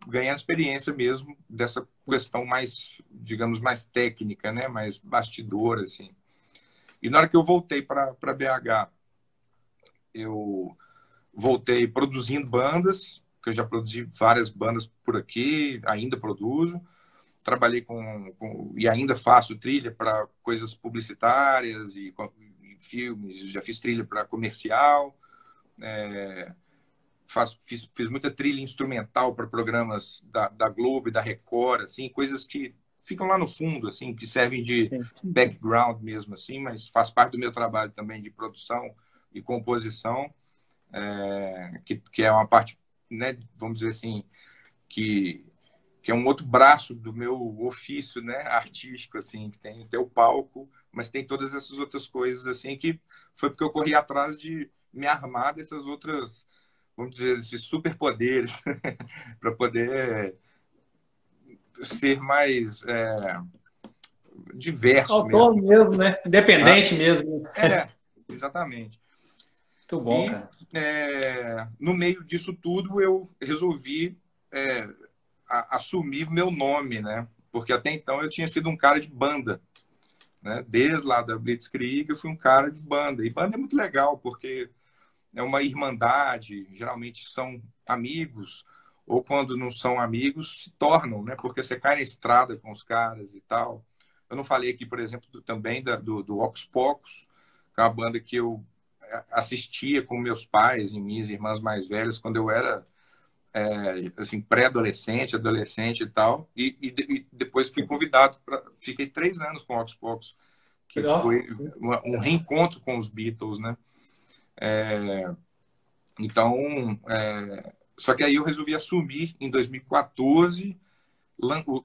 ganhando experiência mesmo dessa questão mais, digamos, mais técnica, né? Mais bastidora, assim. E na hora que eu voltei para BH, eu voltei produzindo bandas, que eu já produzi várias bandas por aqui, ainda produzo. Trabalhei e ainda faço trilha para coisas publicitárias e filmes, já fiz trilha para comercial, fiz muita trilha instrumental para programas da Globo e da Record, assim, coisas que ficam lá no fundo, assim, que servem de Sim. background mesmo, assim, mas faz parte do meu trabalho também de produção e composição, que é uma parte, né, vamos dizer assim, que é um outro braço do meu ofício, né, artístico, assim, que tem o palco, mas tem todas essas outras coisas, assim, que foi porque eu corri atrás de me armar dessas outras, vamos dizer, esses superpoderes, para poder ser mais diverso mesmo. Autônomo mesmo, né? Hã? Independente mesmo. Exatamente. Muito bom, E cara. no meio disso tudo eu resolvi assumir meu nome, né? Porque até então eu tinha sido um cara de banda, né? Desde lá da Blitzkrieg eu fui um cara de banda. E banda é muito legal, porque é uma irmandade, geralmente são amigos, ou quando não são amigos, se tornam, né? Porque você cai na estrada com os caras e tal. Eu não falei aqui, por exemplo, também do Ocus Pocus, que é uma banda que eu assistia com meus pais e minhas irmãs mais velhas quando eu era assim, pré-adolescente, adolescente e tal, e depois fui convidado para... Fiquei 3 anos com o Ocus Pocus, que Legal. foi um reencontro com os Beatles, né? Então, só que aí eu resolvi assumir em 2014,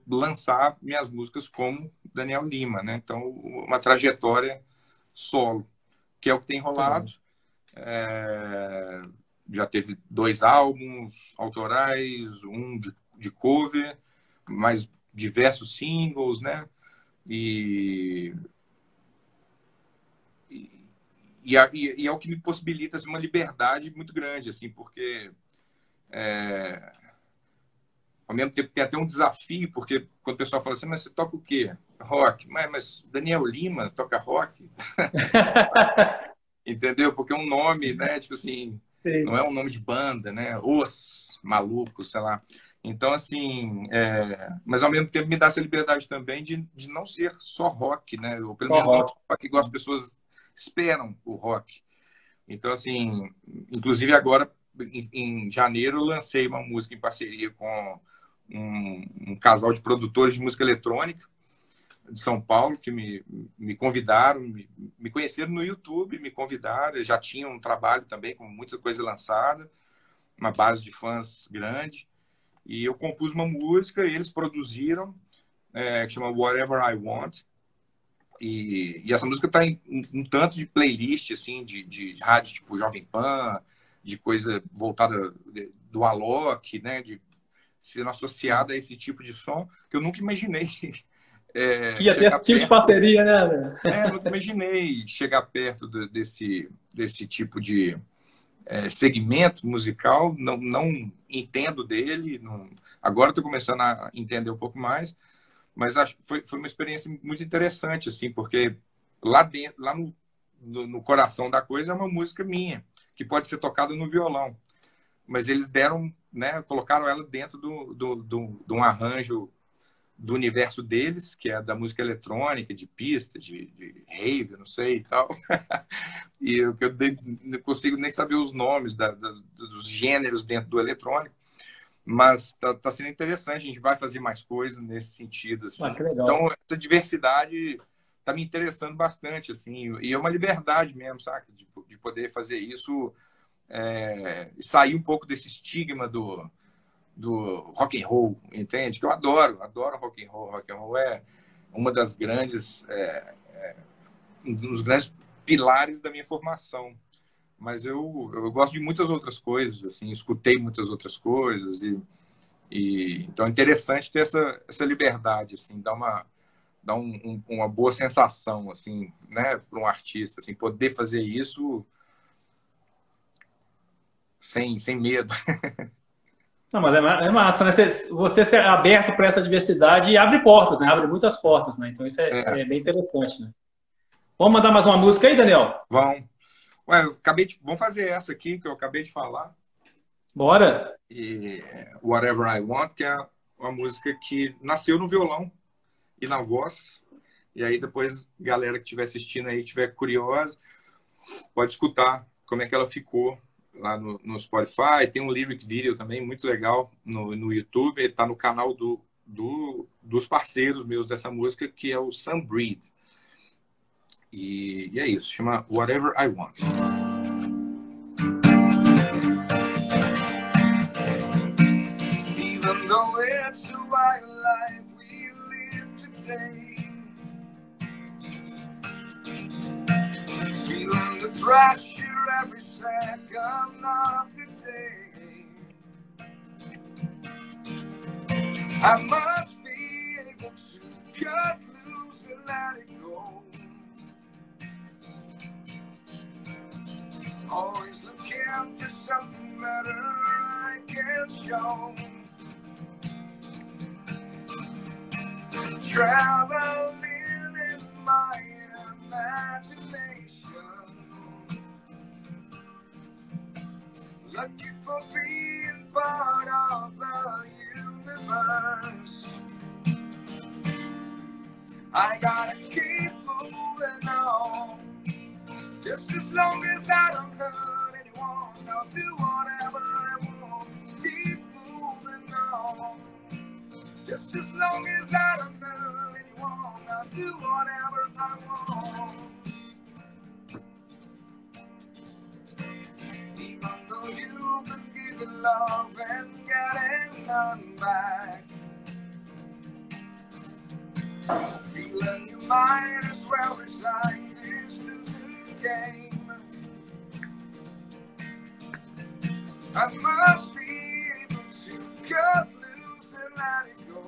lançar minhas músicas como Daniel Lima, né? Então, uma trajetória solo, que é o que tem Muito bom. rolado. Já teve 2 álbuns autorais, um de cover, mais diversos singles, né? E, e é o que me possibilita assim, uma liberdade muito grande, assim, porque ao mesmo tempo tem até um desafio, porque quando o pessoal fala assim, mas você toca o quê? rock. Mas Daniel Lima toca rock? Entendeu? Porque é um nome, né? Tipo assim, não Sim. é um nome de banda, né? Os Malucos, sei lá. Então, assim, mas ao mesmo tempo me dá essa liberdade também de não ser só rock, né? Ou pelo Só menos não rock. só rock igual as pessoas esperam o rock. Então, assim, inclusive agora, em janeiro, eu lancei uma música em parceria com um casal de produtores de música eletrônica de São Paulo, que me convidaram, me conheceram no YouTube, me convidaram, eu já tinha um trabalho também com muita coisa lançada, uma base de fãs grande, e eu compus uma música, eles produziram, que chama Whatever I Want, e essa música está em um tanto de playlist, assim, de rádio tipo Jovem Pan, de coisa voltada do Alok, né, de sendo associada a esse tipo de som, que eu nunca imaginei Ia ter chegar esse tipo de perto. parceria, né, velho? Nunca imaginei chegar perto desse tipo de segmento musical. Não, não entendo dele. Não... Agora estou começando a entender um pouco mais, mas acho que foi uma experiência muito interessante, assim, porque lá dentro, lá no coração da coisa é uma música minha, que pode ser tocada no violão. Mas eles deram, né, colocaram ela dentro de um arranjo do universo deles, que é da música eletrônica, de pista, de rave, não sei e tal. E eu não consigo nem saber os nomes dos gêneros dentro do eletrônico, mas tá sendo interessante, a gente vai fazer mais coisas nesse sentido, Ah, assim. que legal. Então, essa diversidade tá me interessando bastante, assim, e é uma liberdade mesmo, sabe, de poder fazer isso, sair um pouco desse estigma do rock and roll, entende? Que eu adoro rock and roll. Rock and roll é uma das grandes, um dos grandes pilares da minha formação. Mas eu gosto de muitas outras coisas, assim, escutei muitas outras coisas então é interessante ter essa liberdade, assim, dá uma boa sensação, assim, né, para um artista, assim, poder fazer isso sem medo. Não, mas é massa, né? Você ser aberto para essa diversidade e abre portas, né? Abre muitas portas, né? Então isso É, é bem interessante, né? Vamos mandar mais uma música aí, Daniel? vão. Vamos fazer essa aqui que eu acabei de falar. Bora? E Whatever I Want, que é uma música que nasceu no violão e na voz. E aí depois, galera que estiver assistindo aí, estiver curiosa, pode escutar como é que ela ficou lá no Spotify. Tem um lyric video também muito legal no YouTube. Ele está no canal dos parceiros meus dessa música, que é o Sunbreed. E é isso, chama Whatever I Want. Even though it's a wild life we live today, feeling the pressure every second of the day, I must be able to cut loose and let it go. Always looking for something better I can show. Traveling in my imagination, lucky for being part of the universe. I gotta keep moving on, just as long as I don't hurt anyone. I'll do whatever I want, keep moving on. Just as long as I don't hurt anyone, I'll do whatever I want. Even though you've been giving love and getting none back, feeling you might as well resign this losing game. I must be able to cut loose and let it go.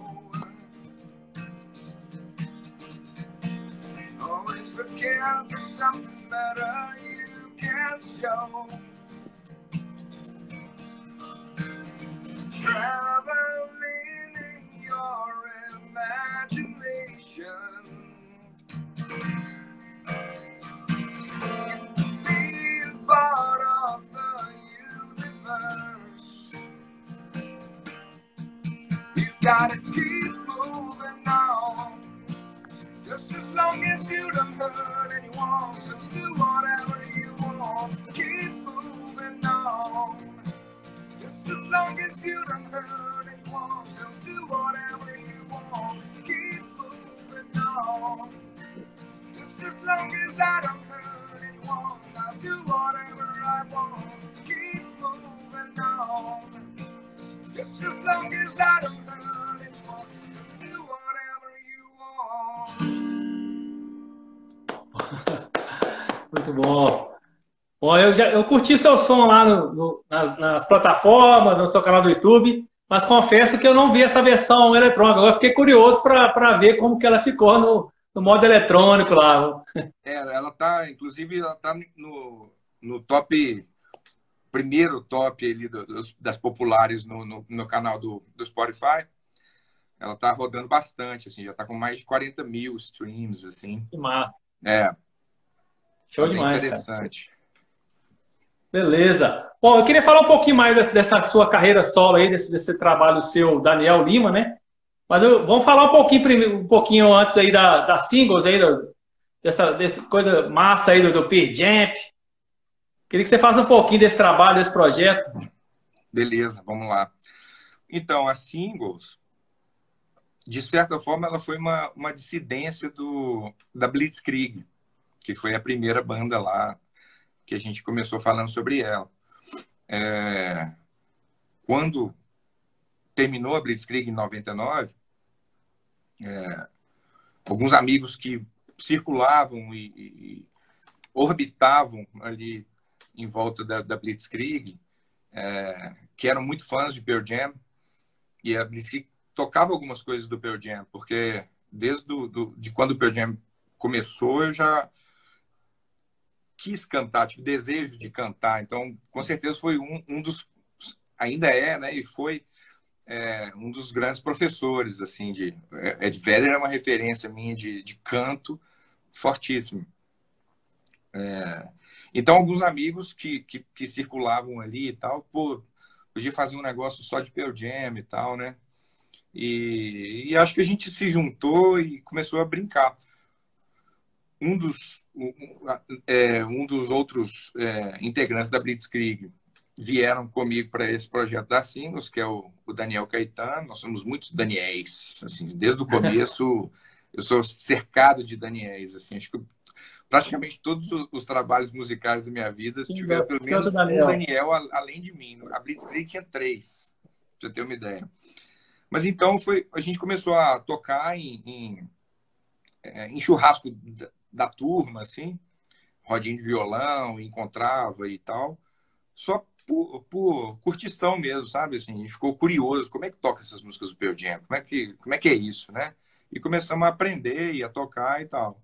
Always looking for something better you can show. Traveling in your imagination, gotta keep moving on. Just as long as you don't hurt anyone, so do whatever you want. Keep moving on. Just as long as you don't hurt anyone, so do whatever you want. Keep moving on. Just as long as I don't hurt anyone, I'll do whatever I want. Keep moving on. Just as long as I don't hurt anyone, so do whatever you want. Muito bom. Bom, eu curti seu som lá nas plataformas, no seu canal do YouTube, mas confesso que eu não vi essa versão eletrônica. Eu fiquei curioso para ver como que ela ficou no modo eletrônico lá. Ela tá, inclusive, ela tá no top, primeiro top ali das populares no canal do Spotify. Ela tá rodando bastante, assim, já tá com mais de 40 mil streams, assim. Que massa. Show tá demais, interessante. Cara. Beleza. Bom, eu queria falar um pouquinho mais dessa sua carreira solo aí, desse trabalho seu, Daniel Lima, né? Mas vamos falar um pouquinho antes aí da singles aí, dessa coisa massa aí do Pearl Jam. Queria que você faça um pouquinho desse trabalho, desse projeto. Beleza, vamos lá. Então, a singles, de certa forma, ela foi uma dissidência da Blitzkrieg, que foi a primeira banda lá que a gente começou falando sobre ela. Quando terminou a Blitzkrieg em 99, alguns amigos que circulavam e orbitavam ali em volta da Blitzkrieg, que eram muito fãs de Pearl Jam, e a Blitzkrieg tocava algumas coisas do Pearl Jam, porque desde de quando o Pearl Jam começou, eu já quis cantar, tive desejo de cantar. Então, com certeza foi um dos, ainda né, e foi um dos grandes professores, assim, Ed Vedder é uma referência minha de canto fortíssimo. Então, alguns amigos que circulavam ali e tal, pô, podia fazer um negócio só de Pearl Jam e tal, né? E acho que a gente se juntou e começou a brincar. Um dos outros integrantes da Blitzkrieg vieram comigo para esse projeto da Singles, que é o Daniel Caetano. Nós somos muitos Daniéis, assim, desde o começo eu sou cercado de Daniéis, assim, acho que praticamente todos os trabalhos musicais da minha vida tiveram pelo menos um Daniel além de mim. A Blitzkrieg tinha 3, pra você ter uma ideia. Mas então a gente começou a tocar em churrasco da turma, assim, rodinha de violão, encontrava e tal, só por curtição mesmo, sabe? Assim, a gente ficou curioso, como é que toca essas músicas do Pearl Jam? Como é que é isso, né? E começamos a aprender e a tocar e tal.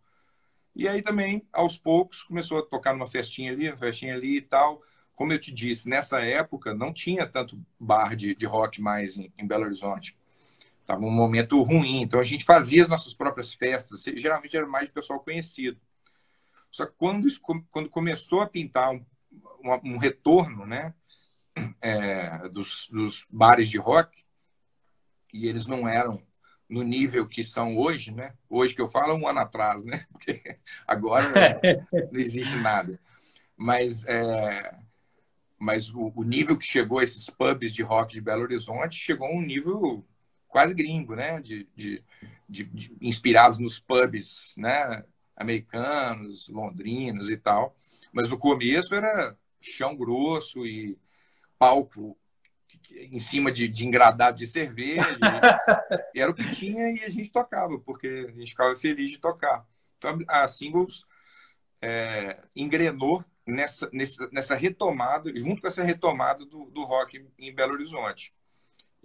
E aí também, aos poucos, começou a tocar numa festinha ali e tal. Como eu te disse, nessa época não tinha tanto bar de rock mais em Belo Horizonte. Estava um momento ruim, então a gente fazia as nossas próprias festas, geralmente era mais de pessoal conhecido. Só que quando começou a pintar um retorno, né, dos bares de rock, e eles não eram no nível que são hoje, né? Hoje que eu falo, um ano atrás, né? Porque agora não existe nada. Mas o nível que chegou a esses pubs de rock de Belo Horizonte chegou a um nível quase gringo, né? Inspirados nos pubs, né? Americanos, londrinos e tal. Mas o começo era chão grosso e palco em cima de engradado de cerveja. E era o que tinha e a gente tocava, porque a gente ficava feliz de tocar. Então a Singles engrenou nessa retomada, junto com essa retomada do rock em Belo Horizonte.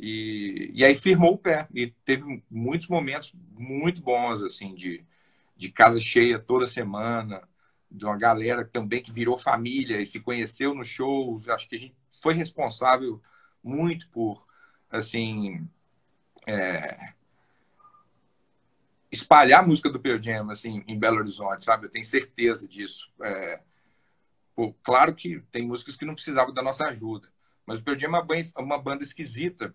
E aí firmou o pé. E teve muitos momentos muito bons, assim, de casa cheia toda semana, de uma galera também que virou família e se conheceu nos shows. Acho que a gente foi responsável muito por, assim, espalhar a música do Pearl Jam, assim, em Belo Horizonte, sabe? Eu tenho certeza disso. Claro que tem músicas que não precisavam da nossa ajuda, mas o Pearl Jam é uma banda esquisita,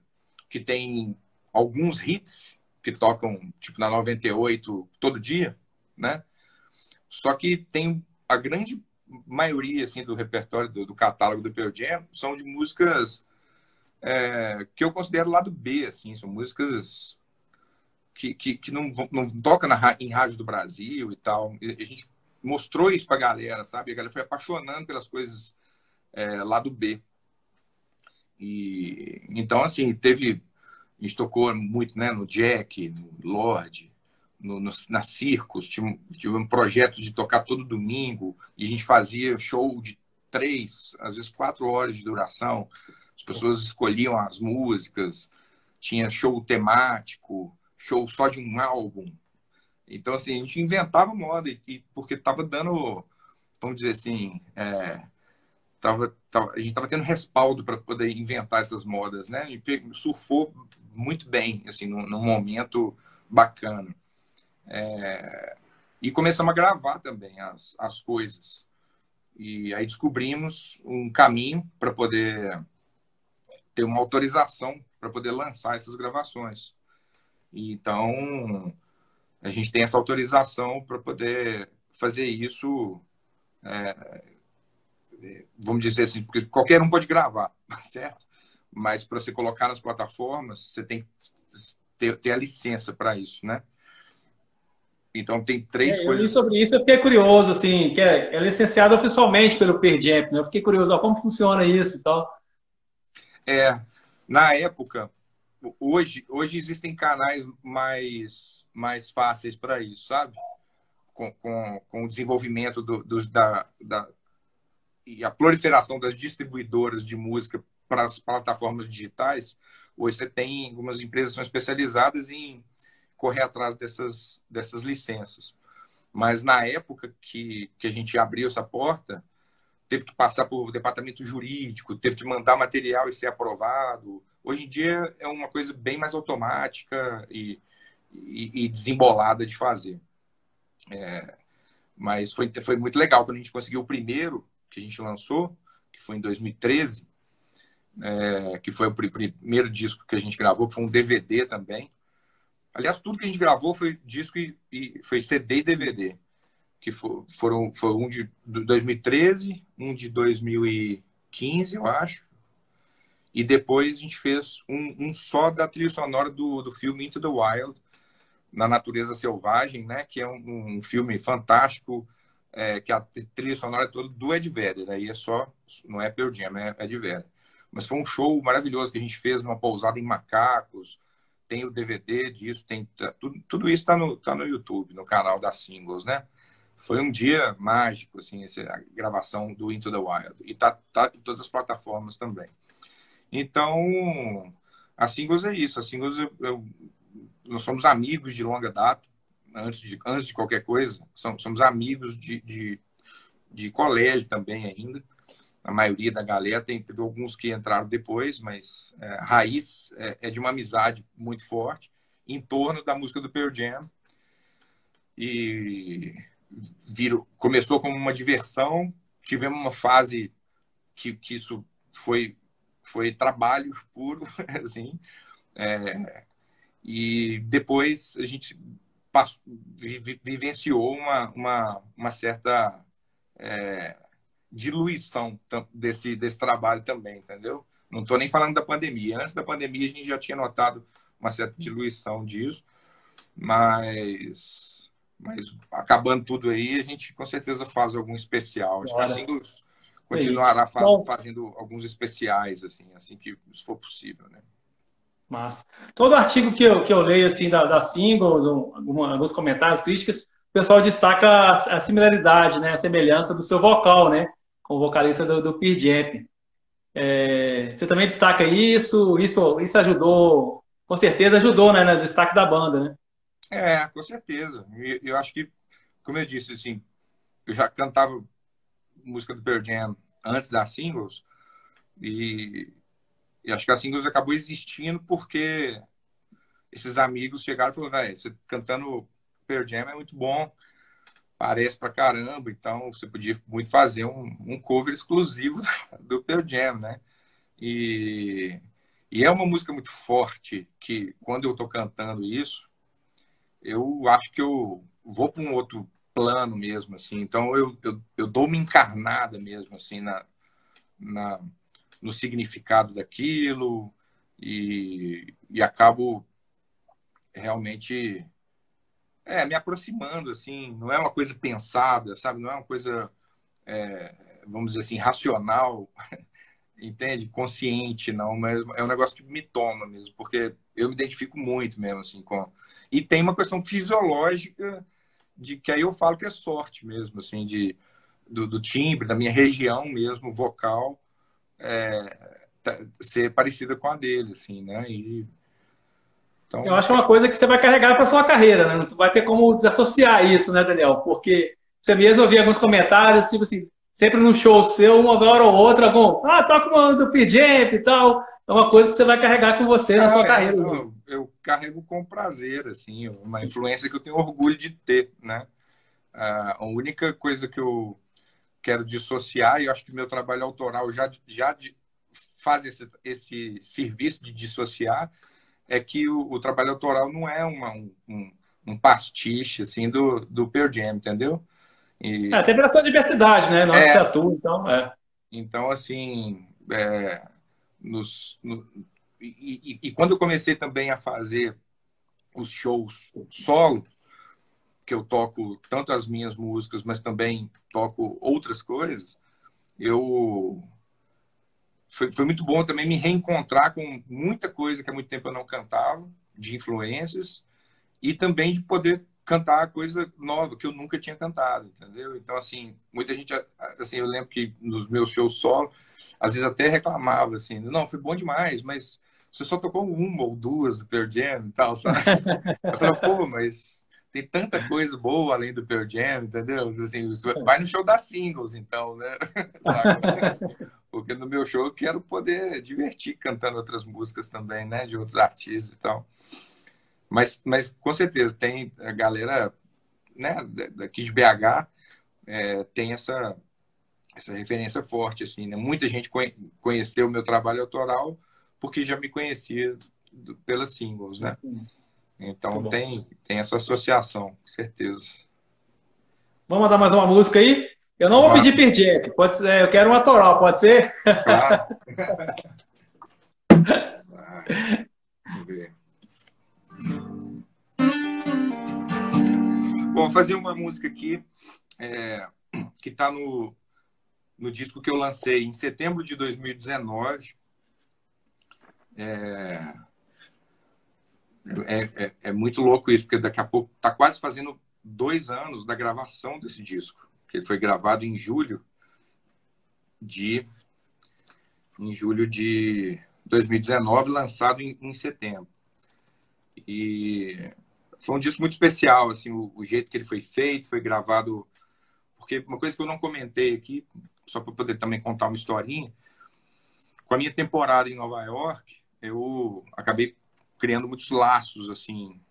que tem alguns hits que tocam, tipo, na 98 todo dia, né? Só que tem a grande maioria, assim, do repertório, do catálogo do Pearl Jam, são de músicas que eu considero lado B, assim, são músicas que não toca em rádio do Brasil e tal. E a gente mostrou isso pra galera, sabe? A galera foi apaixonando pelas coisas lado B. E então, assim, a gente tocou muito, né, no Jack, no Lorde, na Circus, tinha um projeto de tocar todo domingo, e a gente fazia show de 3, às vezes 4 horas de duração. As pessoas escolhiam as músicas, tinha show temático, show só de um álbum. Então, assim, a gente inventava moda, porque estava dando, vamos dizer assim, a gente estava tendo respaldo para poder inventar essas modas, né? E surfou muito bem, assim, num momento bacana. E começamos a gravar também as coisas. E aí descobrimos um caminho para poder ter uma autorização para poder lançar essas gravações. E então, a gente tem essa autorização para poder fazer isso, vamos dizer assim, porque qualquer um pode gravar, certo? Mas para você colocar nas plataformas, você tem que ter a licença para isso, né? Então, tem 3 Eu li coisas. sobre isso, eu fiquei curioso, assim, que é licenciado oficialmente pelo Pearl Jam, né? Eu fiquei curioso, ó, como funciona isso e tal. Na época, hoje existem canais mais fáceis para isso, sabe? Com o desenvolvimento e a proliferação das distribuidoras de música para as plataformas digitais, hoje você tem algumas empresas que são especializadas em correr atrás dessas licenças. Mas na época que a gente abriu essa porta, teve que passar por departamento jurídico, teve que mandar material e ser aprovado. Hoje em dia é uma coisa bem mais automática e desembolada de fazer. Mas foi muito legal quando a gente conseguiu o primeiro que a gente lançou, que foi em 2013, que foi o primeiro disco que a gente gravou, que foi um DVD também. Aliás, tudo que a gente gravou foi disco e foi CD e DVD, que foi um de 2013, um de 2015, eu acho, e depois a gente fez um só da trilha sonora do filme Into the Wild, Na Natureza Selvagem, né? Que é um filme fantástico, que a trilha sonora é toda do Ed Vedder, aí não é Pearl Jam, é Ed Vedder. Mas foi um show maravilhoso que a gente fez numa pousada em Macacos, tem o DVD disso, tudo isso tá no YouTube, no canal da Singles, né? Foi um dia mágico, assim, a gravação do Into the Wild. E tá em todas as plataformas também. Então, a Singles é isso. A Singles, nós somos amigos de longa data, antes de qualquer coisa. Somos amigos de colégio também ainda. A maioria da galera teve alguns que entraram depois, mas a raiz é de uma amizade muito forte em torno da música do Pearl Jam. E começou como uma diversão, tivemos uma fase que isso foi trabalho puro, assim, e depois a gente vivenciou uma certa diluição desse trabalho também, entendeu? Não estou nem falando da pandemia. Antes da pandemia a gente já tinha notado uma certa diluição disso, mas acabando tudo aí, a gente com certeza faz algum especial. Acho que Olha, assim continuará bom, fazendo alguns especiais, assim que isso for possível, né? massa. Todo artigo que eu leio, assim, da Singles, alguns comentários, críticas, o pessoal destaca a similaridade, né, a semelhança do seu vocal, né, com o vocalista do Pearl Jam. Você também destaca isso ajudou, com certeza ajudou, né, no destaque da banda, né? Com certeza. Eu acho que, como eu disse, assim, eu já cantava música do Pearl Jam antes das Singles e acho que a Singles acabou existindo porque esses amigos chegaram e falaram, velho, você cantando Pearl Jam é muito bom, parece pra caramba, então você podia muito fazer um cover exclusivo do Pearl Jam, né? E E é uma música muito forte que, quando eu estou cantando isso, eu acho que eu vou para um outro plano mesmo, assim. Então, eu dou uma encarnada mesmo, assim, na, no significado daquilo e acabo realmente me aproximando, assim. Não é uma coisa pensada, sabe? Não é uma coisa, vamos dizer assim, racional, entende? Consciente, não, mas é um negócio que me toma mesmo, porque eu me identifico muito mesmo, assim, com... E tem uma questão fisiológica de que aí eu falo que é sorte mesmo, assim, do timbre, da minha região mesmo, vocal, ser parecida com a dele, assim, né? E, Eu então, acho que é uma coisa que você vai carregar para sua carreira, né? Não vai ter como desassociar isso, né, Daniel? Porque você mesmo ouviu alguns comentários, tipo assim, sempre num show seu, uma hora ou outra, toca uma do P-Jam e tal. É uma coisa que você vai carregar com você na sua carreira. não, eu carrego com prazer, assim, uma influência que eu tenho orgulho de ter, né? A única coisa que eu quero dissociar, e eu acho que meu trabalho autoral faz esse serviço de dissociar, é que o trabalho autoral não é um pastiche assim, do Pearl Jam, entendeu? E, Tem pela sua diversidade, né? Não que você é, atua, então, então, assim, nos, no, e quando eu comecei também a fazer os shows solo, que eu toco tanto as minhas músicas, mas também toco outras coisas, eu foi muito bom também me reencontrar com muita coisa que há muito tempo eu não cantava, de influências, e também de poder cantar coisa nova que eu nunca tinha cantado, entendeu? Então, assim, muita gente, assim, eu lembro que nos meus shows solo, às vezes até reclamava, assim, não, foi bom demais, mas você só tocou uma ou duas do Pearl Jam e tal, sabe? Eu falei, pô, mas tem tanta coisa boa além do Pearl Jam, entendeu? Assim, vai no show das singles, então, né? Sabe? Porque no meu show eu quero poder divertir cantando outras músicas também, né? De outros artistas e tal. Mas com certeza, tem a galera, né, daqui de BH, tem essa referência forte, assim, né? Muita gente conheceu o meu trabalho autoral porque já me conhecia pelas singles, né? muito Então bom. tem essa associação, com certeza. Vamos mandar mais uma música aí? Eu não vou pedir Vamos, Pearl Jam, pode ser, eu quero uma autoral, pode ser? claro. Vamos ver. Bom, vou fazer uma música aqui que está no disco que eu lancei em setembro de 2019. É muito louco isso, porque daqui a pouco está quase fazendo 2 anos da gravação desse disco, que ele foi gravado de, em julho de 2019, lançado em setembro. E foi um disco muito especial, assim, o jeito que ele foi feito, foi gravado. Porque uma coisa que eu não comentei aqui, só para poder também contar uma historinha, com a minha temporada em Nova York, eu acabei criando muitos laços, assim,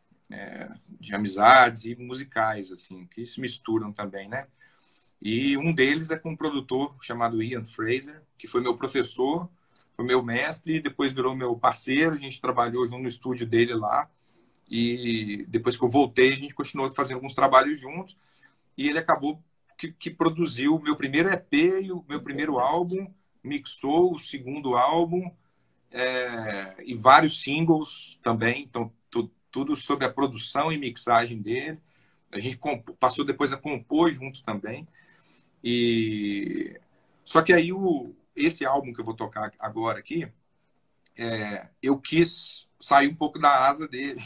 de amizades e musicais, assim, que se misturam também, né? E um deles é com um produtor chamado Ian Fraser, que foi meu professor, foi meu mestre, e depois virou meu parceiro, a gente trabalhou junto no estúdio dele lá, e depois que eu voltei, a gente continuou fazendo alguns trabalhos juntos, e ele acabou que produziu o meu primeiro EP e o meu primeiro álbum, mixou o segundo álbum, e vários singles também, então tudo sobre a produção e mixagem dele. A gente passou depois a compor junto também. E só que aí esse álbum que eu vou tocar agora aqui, eu quis sair um pouco da asa dele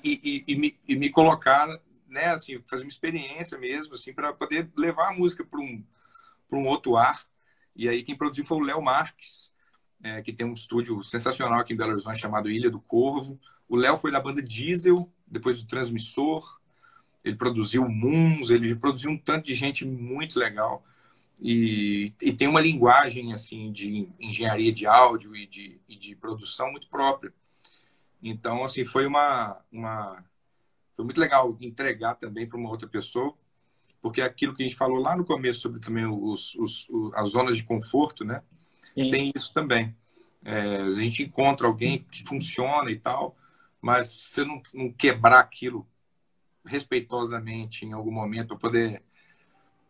e me colocar, né, assim, fazer uma experiência mesmo, assim, para poder levar a música para um outro ar. E aí quem produziu foi o Léo Marques, que tem um estúdio sensacional aqui em Belo Horizonte chamado Ilha do Corvo. O Léo foi da banda Diesel, depois do Transmissor. Ele produziu o Moons, ele produziu um tanto de gente muito legal. E tem uma linguagem assim de engenharia de áudio e de produção muito própria. Então, assim, foi muito legal entregar também para uma outra pessoa, porque aquilo que a gente falou lá no começo sobre também as zonas de conforto, né? Sim. Tem isso também. A gente encontra alguém que funciona e tal, mas se você não quebrar aquilo respeitosamente em algum momento para poder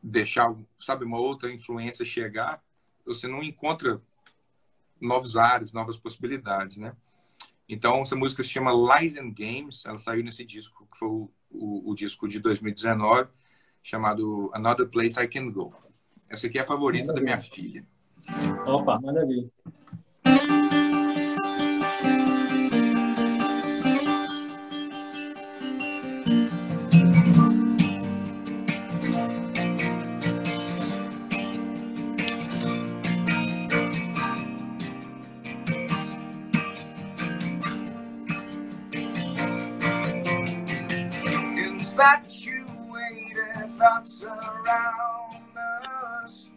deixar, sabe, uma outra influência chegar, você não encontra novos ares, novas possibilidades, né? Então, essa música se chama Lies and Games, ela saiu nesse disco, que foi o disco de 2019, chamado Another Place I Can Go. Essa aqui é a favorita da minha filha. Opa, manda ver. Infatuated thoughts around us,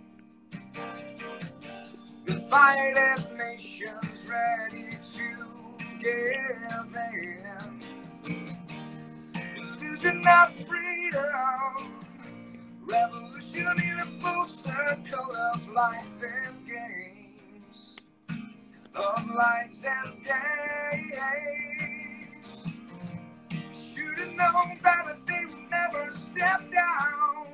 divided nations ready to give in, illusion of freedom, revolution in a full circle of lights and games, of lights and games. Should've known better, they would never step down.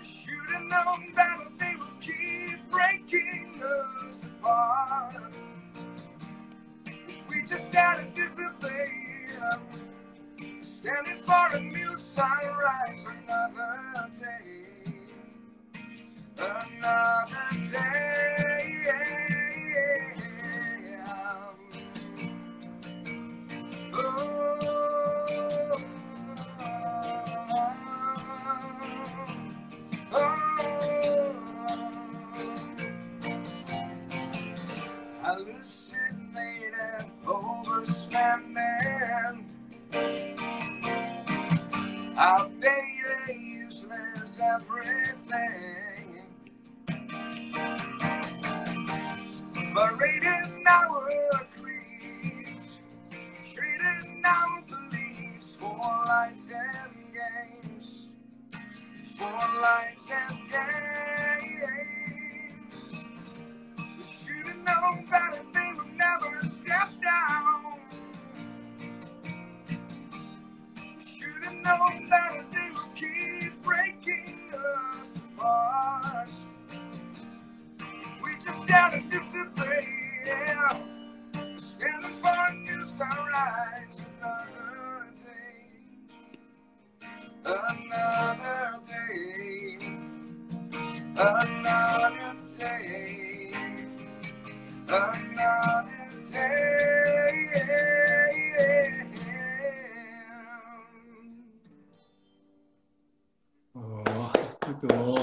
Should've known better, they would keep breaking us apart. We just gotta disobey, standing for a new sunrise. Another day, another day. Hallucinated, overspending, outdated, useless everything, berating our creeds, trading our beliefs for lights and games, for lights and games. We should've known better, they would never step down. We should've known better, they would keep breaking us apart. We just gotta disobey, yeah. Standing for a new sunrise. Another day, another day, another day, another day. Oh, muito bom.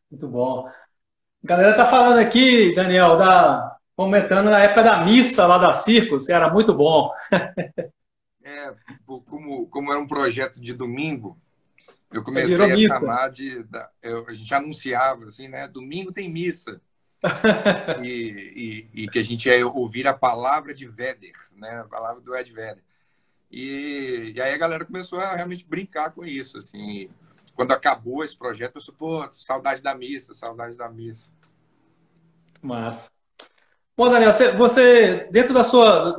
Muito bom. A galera tá falando aqui, Daniel, comentando na época da missa lá da Circos, era muito bom. Como era um projeto de domingo, eu Virou comecei a missa. chamar a gente anunciava assim, né? Domingo tem missa. E que a gente ia ouvir a palavra de Vedder, né? A palavra do Ed Vedder. E aí a galera começou a realmente brincar com isso, assim. Quando acabou esse projeto, eu falei, pô, saudade da missa, saudade da missa. Massa. Bom, Daniel, você dentro da sua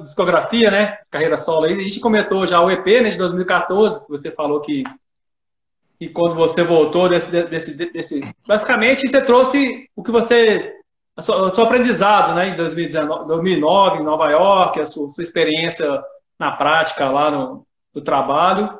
discografia, né, carreira solo aí, a gente comentou já o EP, né, de 2014, que você falou que quando você voltou basicamente você trouxe o que você, o seu aprendizado, né, em 2019, 2009, em Nova York, a sua experiência na prática lá no trabalho,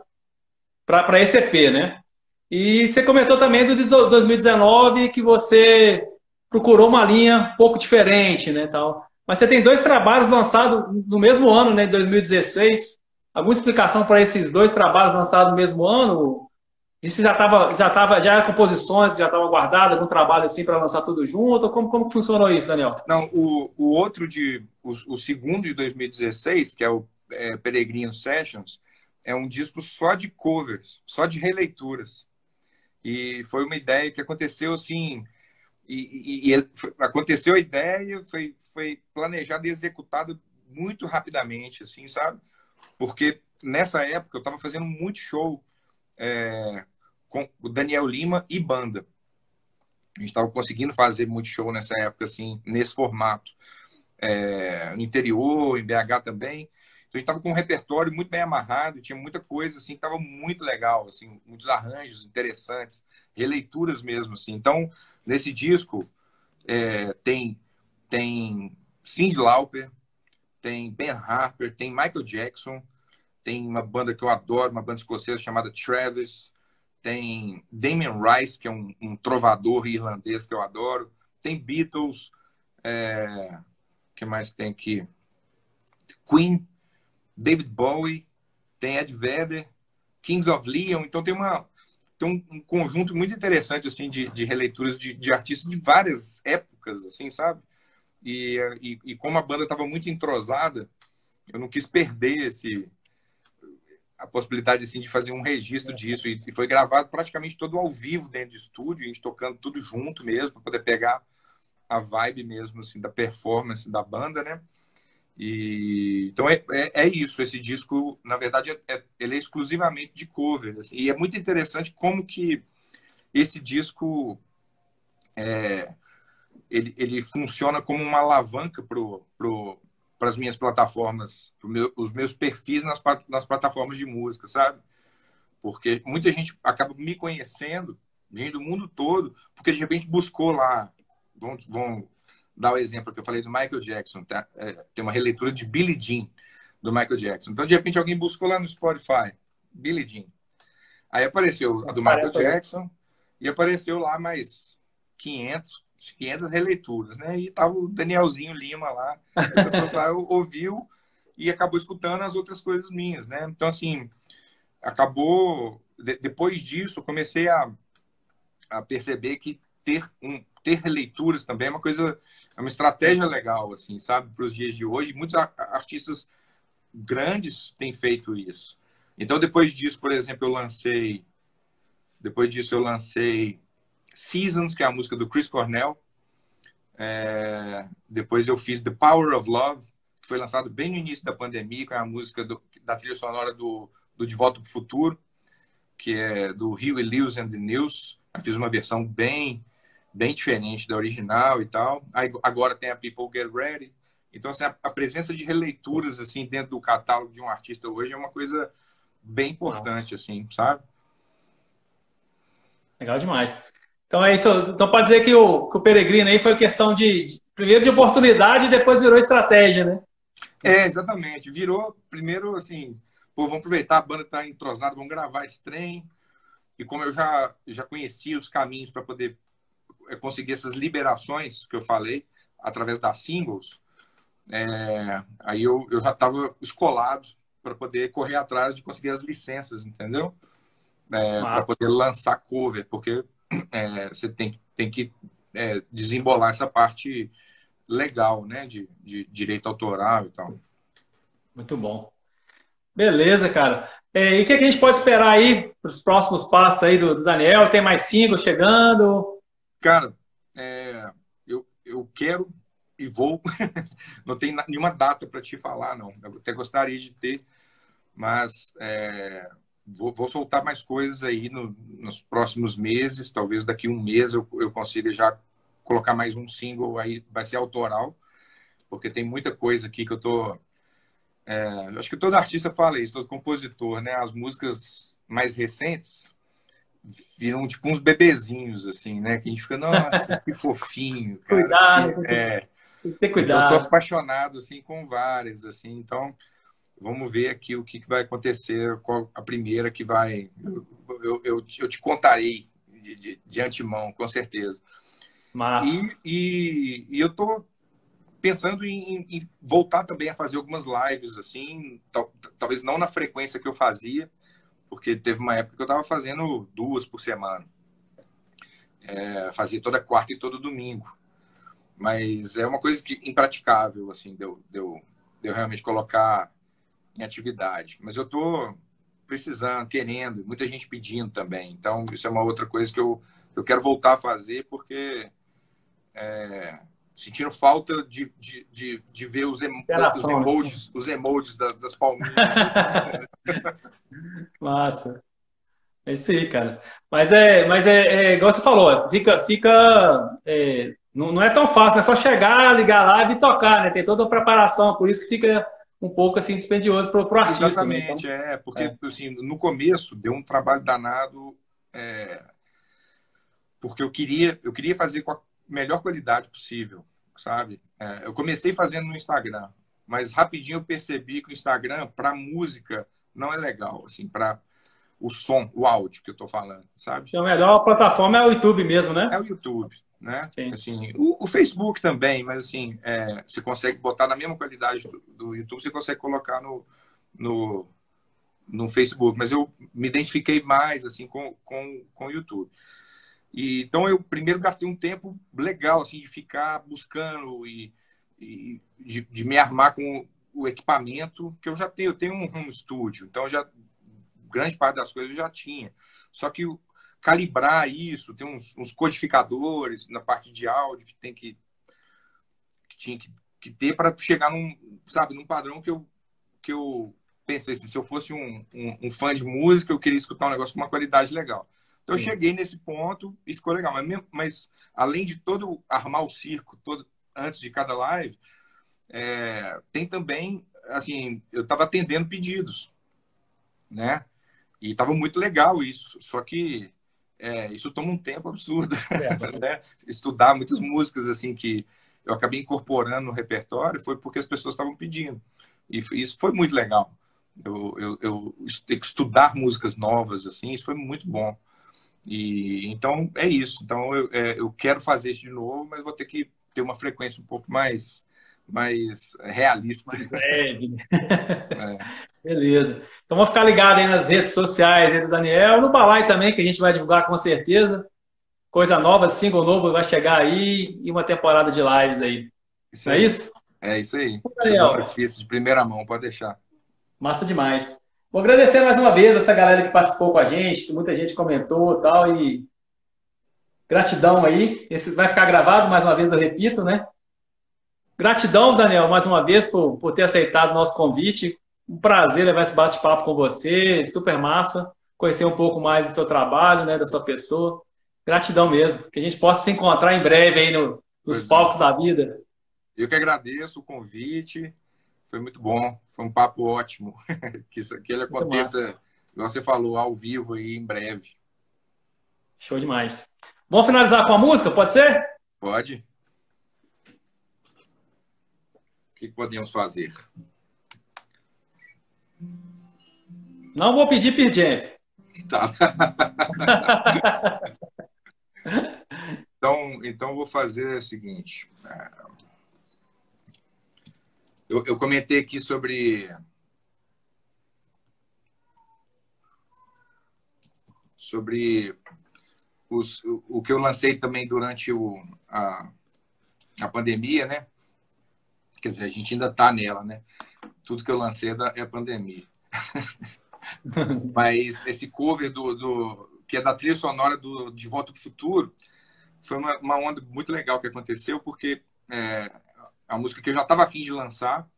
para esse EP, né? E você comentou também do de 2019 que você procurou uma linha um pouco diferente, né, tal. Mas você tem 2 trabalhos lançados no mesmo ano, né, em 2016. Alguma explicação para esses 2 trabalhos lançados no mesmo ano? Isso já era composições que já estavam guardadas, algum trabalho assim para lançar tudo junto? Como que funcionou isso, Daniel? Não, o segundo de 2016, que é o Peregrino Sessions, é um disco só de covers, só de releituras. E foi uma ideia que aconteceu assim, aconteceu a ideia, foi planejado e executado muito rapidamente, assim, sabe? Porque nessa época eu estava fazendo muito show com o Daniel Lima e banda. A gente estava conseguindo fazer muito show nessa época, assim, nesse formato. No interior, em BH também. Então, a gente estava com um repertório muito bem amarrado, tinha muita coisa, assim, que estava muito legal, assim, muitos arranjos interessantes, releituras mesmo, assim. Então, nesse disco, tem Cyndi Lauper, tem Ben Harper, tem Michael Jackson, tem uma banda que eu adoro, uma banda escocesa chamada Travis, tem Damien Rice, que é um trovador irlandês que eu adoro, tem Beatles, o que mais tem aqui? Queen, David Bowie, tem Ed Vedder, Kings of Leon, então tem um conjunto muito interessante assim de releituras de artistas de várias épocas, assim, sabe? E como a banda estava muito entrosada, eu não quis perder a possibilidade assim, de fazer um registro disso. E foi gravado praticamente todo ao vivo dentro de estúdio, a gente tocando tudo junto mesmo, para poder pegar a vibe mesmo assim, da performance da banda, né? Então é isso. Esse disco, na verdade, ele é exclusivamente de cover. Assim, e é muito interessante como que esse disco ele funciona como uma alavanca para as minhas plataformas, os meus perfis nas plataformas de música, sabe? Porque muita gente acaba me conhecendo, gente do mundo todo, porque de repente buscou lá. Vão dar o exemplo que eu falei do Michael Jackson, tá? Tem uma releitura de Billie Jean do Michael Jackson. Então, de repente, alguém buscou lá no Spotify, Billie Jean. Aí apareceu a do Michael Jackson e apareceu lá mais 500 releituras, né? E tava o Danielzinho Lima lá, a pessoa ouviu e acabou escutando as outras coisas minhas, né? Então, assim, acabou... Depois disso, eu comecei a perceber que ter releituras também é uma estratégia legal, assim, sabe, para os dias de hoje. Muitos artistas grandes têm feito isso. Então, depois disso, por exemplo, eu lancei Seasons, que é a música do Chris Cornell. Depois eu fiz The Power of Love, que foi lançado bem no início da pandemia, que é a música da trilha sonora do De Volta para o Futuro, que é do Huey Lewis and the News. Eu fiz uma versão bem diferente da original e tal. Agora tem a People Get Ready. Então, assim, a presença de releituras assim dentro do catálogo de um artista hoje é uma coisa bem importante, assim, sabe? Legal demais. Então é isso. Então pode dizer que o Peregrino aí foi questão primeiro de oportunidade e depois virou estratégia, né? Exatamente. Virou primeiro assim, pô, vamos aproveitar, a banda tá entrosada, vamos gravar esse trem. E como eu já conhecia os caminhos para poder conseguir essas liberações que eu falei, através das singles, aí eu já estava escolado para poder correr atrás de conseguir as licenças, entendeu? Para poder lançar cover, porque você tem que desembolar essa parte legal, né, de direito autoral e tal. Muito bom. Beleza, cara. E o que a gente pode esperar aí para os próximos passos aí do Daniel? Tem mais singles chegando? Cara, eu quero e vou. Não tem nenhuma data para te falar, não. Eu até gostaria de ter, mas vou soltar mais coisas aí nos próximos meses. Talvez daqui um mês eu consiga já colocar mais um single aí, vai ser autoral, porque tem muita coisa aqui que eu tô... acho que todo artista fala isso, todo compositor, né? As músicas mais recentes viram tipo uns bebezinhos, assim, né? Que a gente fica, nossa, que fofinho, cara. Cuidado, tem que ter Então, eu tô cuidado. apaixonado, assim, com várias, assim. Então, vamos ver aqui o que vai acontecer, qual a primeira que vai... Eu te contarei de antemão, com certeza. Massa. E eu tô pensando em voltar também a fazer algumas lives, assim, talvez não na frequência que eu fazia, porque teve uma época que eu estava fazendo 2 por semana. Fazia toda quarta e todo domingo. Mas é uma coisa impraticável, assim, de eu realmente colocar em atividade. Mas eu estou precisando, querendo, muita gente pedindo também. Então, isso é uma outra coisa que eu quero voltar a fazer, porque sentindo falta de ver os emojis das palminhas. Assim. Massa. É isso aí, cara. Mas igual você falou, não é tão fácil, é só chegar, ligar lá e tocar, né? Tem toda uma preparação, por isso que fica um pouco assim dispendioso pro artista, né? Então, Exatamente, porque é. assim, no começo deu um trabalho danado, porque eu queria fazer com a melhor qualidade possível, sabe? Eu comecei fazendo no Instagram, mas rapidinho eu percebi que o Instagram para música não é legal, assim, para o som, o áudio que eu tô falando, sabe? Então, a melhor plataforma é o YouTube mesmo, É né? o YouTube, né? Sim. Assim, o Facebook também, mas assim, você consegue botar na mesma qualidade do YouTube, você consegue colocar no, no Facebook, mas eu me identifiquei mais assim com o YouTube. E, então eu primeiro gastei um tempo legal assim de ficar buscando e de me armar com o equipamento que eu tenho um home studio, então já grande parte das coisas eu já tinha. Só que calibrar isso, tem uns codificadores na parte de áudio que tinha que ter para chegar num padrão que eu pensei assim, se eu fosse um fã de música, eu queria escutar um negócio com uma qualidade legal. Então eu Sim. cheguei nesse ponto e ficou legal. Mas além de todo armar o circo todo antes de cada live, tem também, assim, eu estava atendendo pedidos, né? E estava muito legal isso. Só que isso toma um tempo absurdo, né? Estudar muitas músicas assim que eu acabei incorporando no repertório foi porque as pessoas estavam pedindo. E isso foi muito legal. Eu ter que estudar músicas novas assim, isso foi muito bom. E então é isso. Então eu quero fazer isso de novo, mas vou ter que ter uma frequência um pouco mais realista. Mais leve. É, Beleza. Então vamos ficar ligado aí nas redes sociais aí do Daniel, no Balai também, que a gente vai divulgar com certeza. Coisa nova, single novo vai chegar aí e uma temporada de lives aí. isso Não é aí. isso? É isso aí. Segunda Daniel, notícia de primeira mão, pode deixar. massa demais. Vou agradecer mais uma vez essa galera que participou com a gente, que muita gente comentou e tal, e gratidão aí. Esse vai ficar gravado, mais uma vez eu repito, né? Gratidão, Daniel, mais uma vez por ter aceitado o nosso convite. Um prazer levar esse bate-papo com você, super massa. Conhecer um pouco mais do seu trabalho, né, da sua pessoa. Gratidão mesmo. Que a gente possa se encontrar em breve aí nos Pois é. palcos da vida. Eu que agradeço o convite. Foi muito bom. Foi um papo ótimo. Que ele Muito massa. aconteça, igual você falou, ao vivo aí em breve. Show demais. Vamos finalizar com a música, pode ser? Pode? O que podemos fazer? Não vou pedir Pearl Jam. Tá. Então eu vou fazer o seguinte. Eu comentei aqui sobre o que eu lancei também durante a pandemia, né? Quer dizer, a gente ainda está nela, né? Tudo que eu lancei é pandemia. Mas esse cover que é da trilha sonora do De Volta para o Futuro foi uma onda muito legal que aconteceu, porque a música que eu já estava a fim de lançar,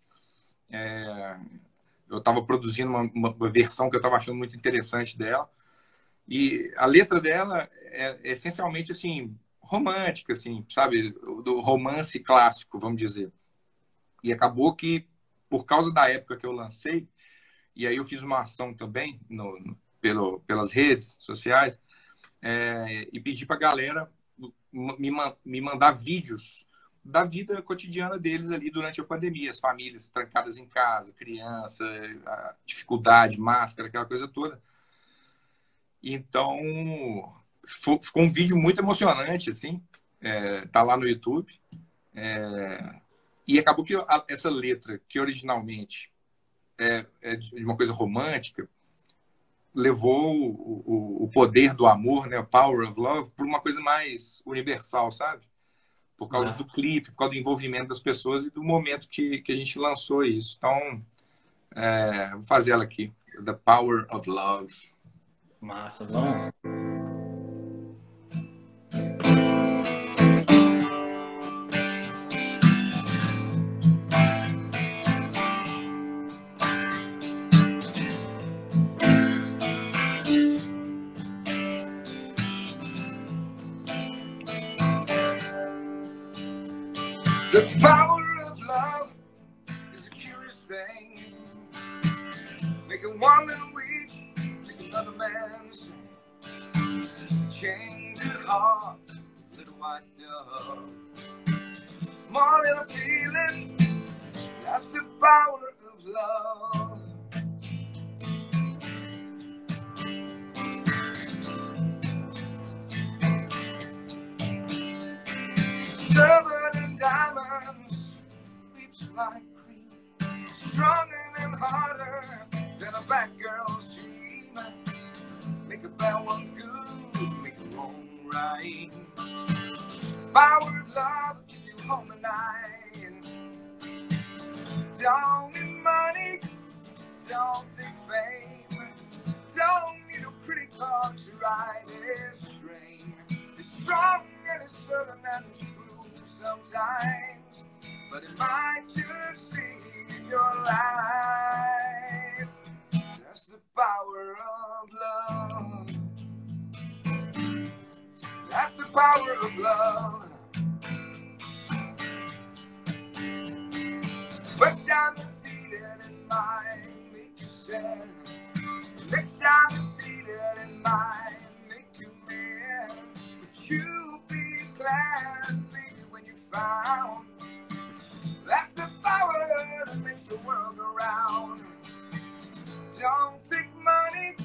eu estava produzindo uma versão que eu estava achando muito interessante dela, e a letra dela é essencialmente assim romântica, assim, sabe, do romance clássico, vamos dizer. E acabou que por causa da época que eu lancei, e aí eu fiz uma ação também pelas redes sociais, e pedi para a galera me mandar vídeos da vida cotidiana deles ali durante a pandemia, as famílias trancadas em casa, criança, a dificuldade, máscara, aquela coisa toda. Então, ficou um vídeo muito emocionante, assim, tá lá no YouTube. E acabou que essa letra, que originalmente é de uma coisa romântica, levou o poder do amor, né, o power of love, por uma coisa mais universal, sabe? Por causa do clipe, por causa do envolvimento das pessoas e do momento que a gente lançou isso. Então, vou fazer ela aqui. The Power of Love. Massa, vamos. The power of love is a curious thing. Making one man weep, make another man sing. Change your heart, little white dove. More than a feeling, that's the power of love. Silver and diamonds, leaps like cream, stronger and harder than a black girl's dream. Make a bad one good, make a wrong right. Power of love will keep you home at night. Don't need money, don't take fame, don't need a pretty car to ride this train. It's strong and it's certain and it's true sometimes, but it might just save your life. That's the power of love. That's the power of love. First time you feel it, it might make you sad. Next time you feel it, it might make you mad. But you be glad, baby, when you found. That's the power that makes the world go round. Don't take money,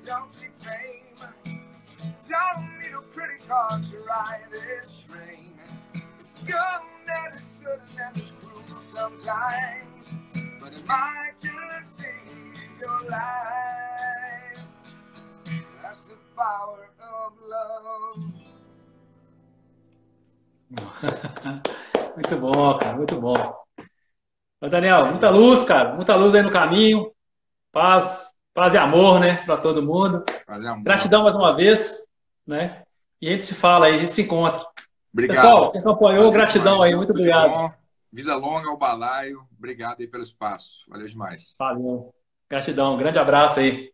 don't take fame, don't need a pretty car to ride this train. It's good and it's good and it's cruel sometimes, but it might just save your life. That's the power of love. Muito bom, cara, muito bom. Ô, Daniel, muita luz, cara, muita luz aí no caminho. Paz, paz e amor, né, para todo mundo. Valeu, Gratidão mais uma vez, né? E a gente se fala aí, a gente se encontra. obrigado. Pessoal, quem acompanhou, Valeu gratidão demais. aí, muito Tudo obrigado. bom. Vida longa ao balaio. Obrigado aí pelo espaço. Valeu demais. Valeu. Gratidão, grande abraço aí.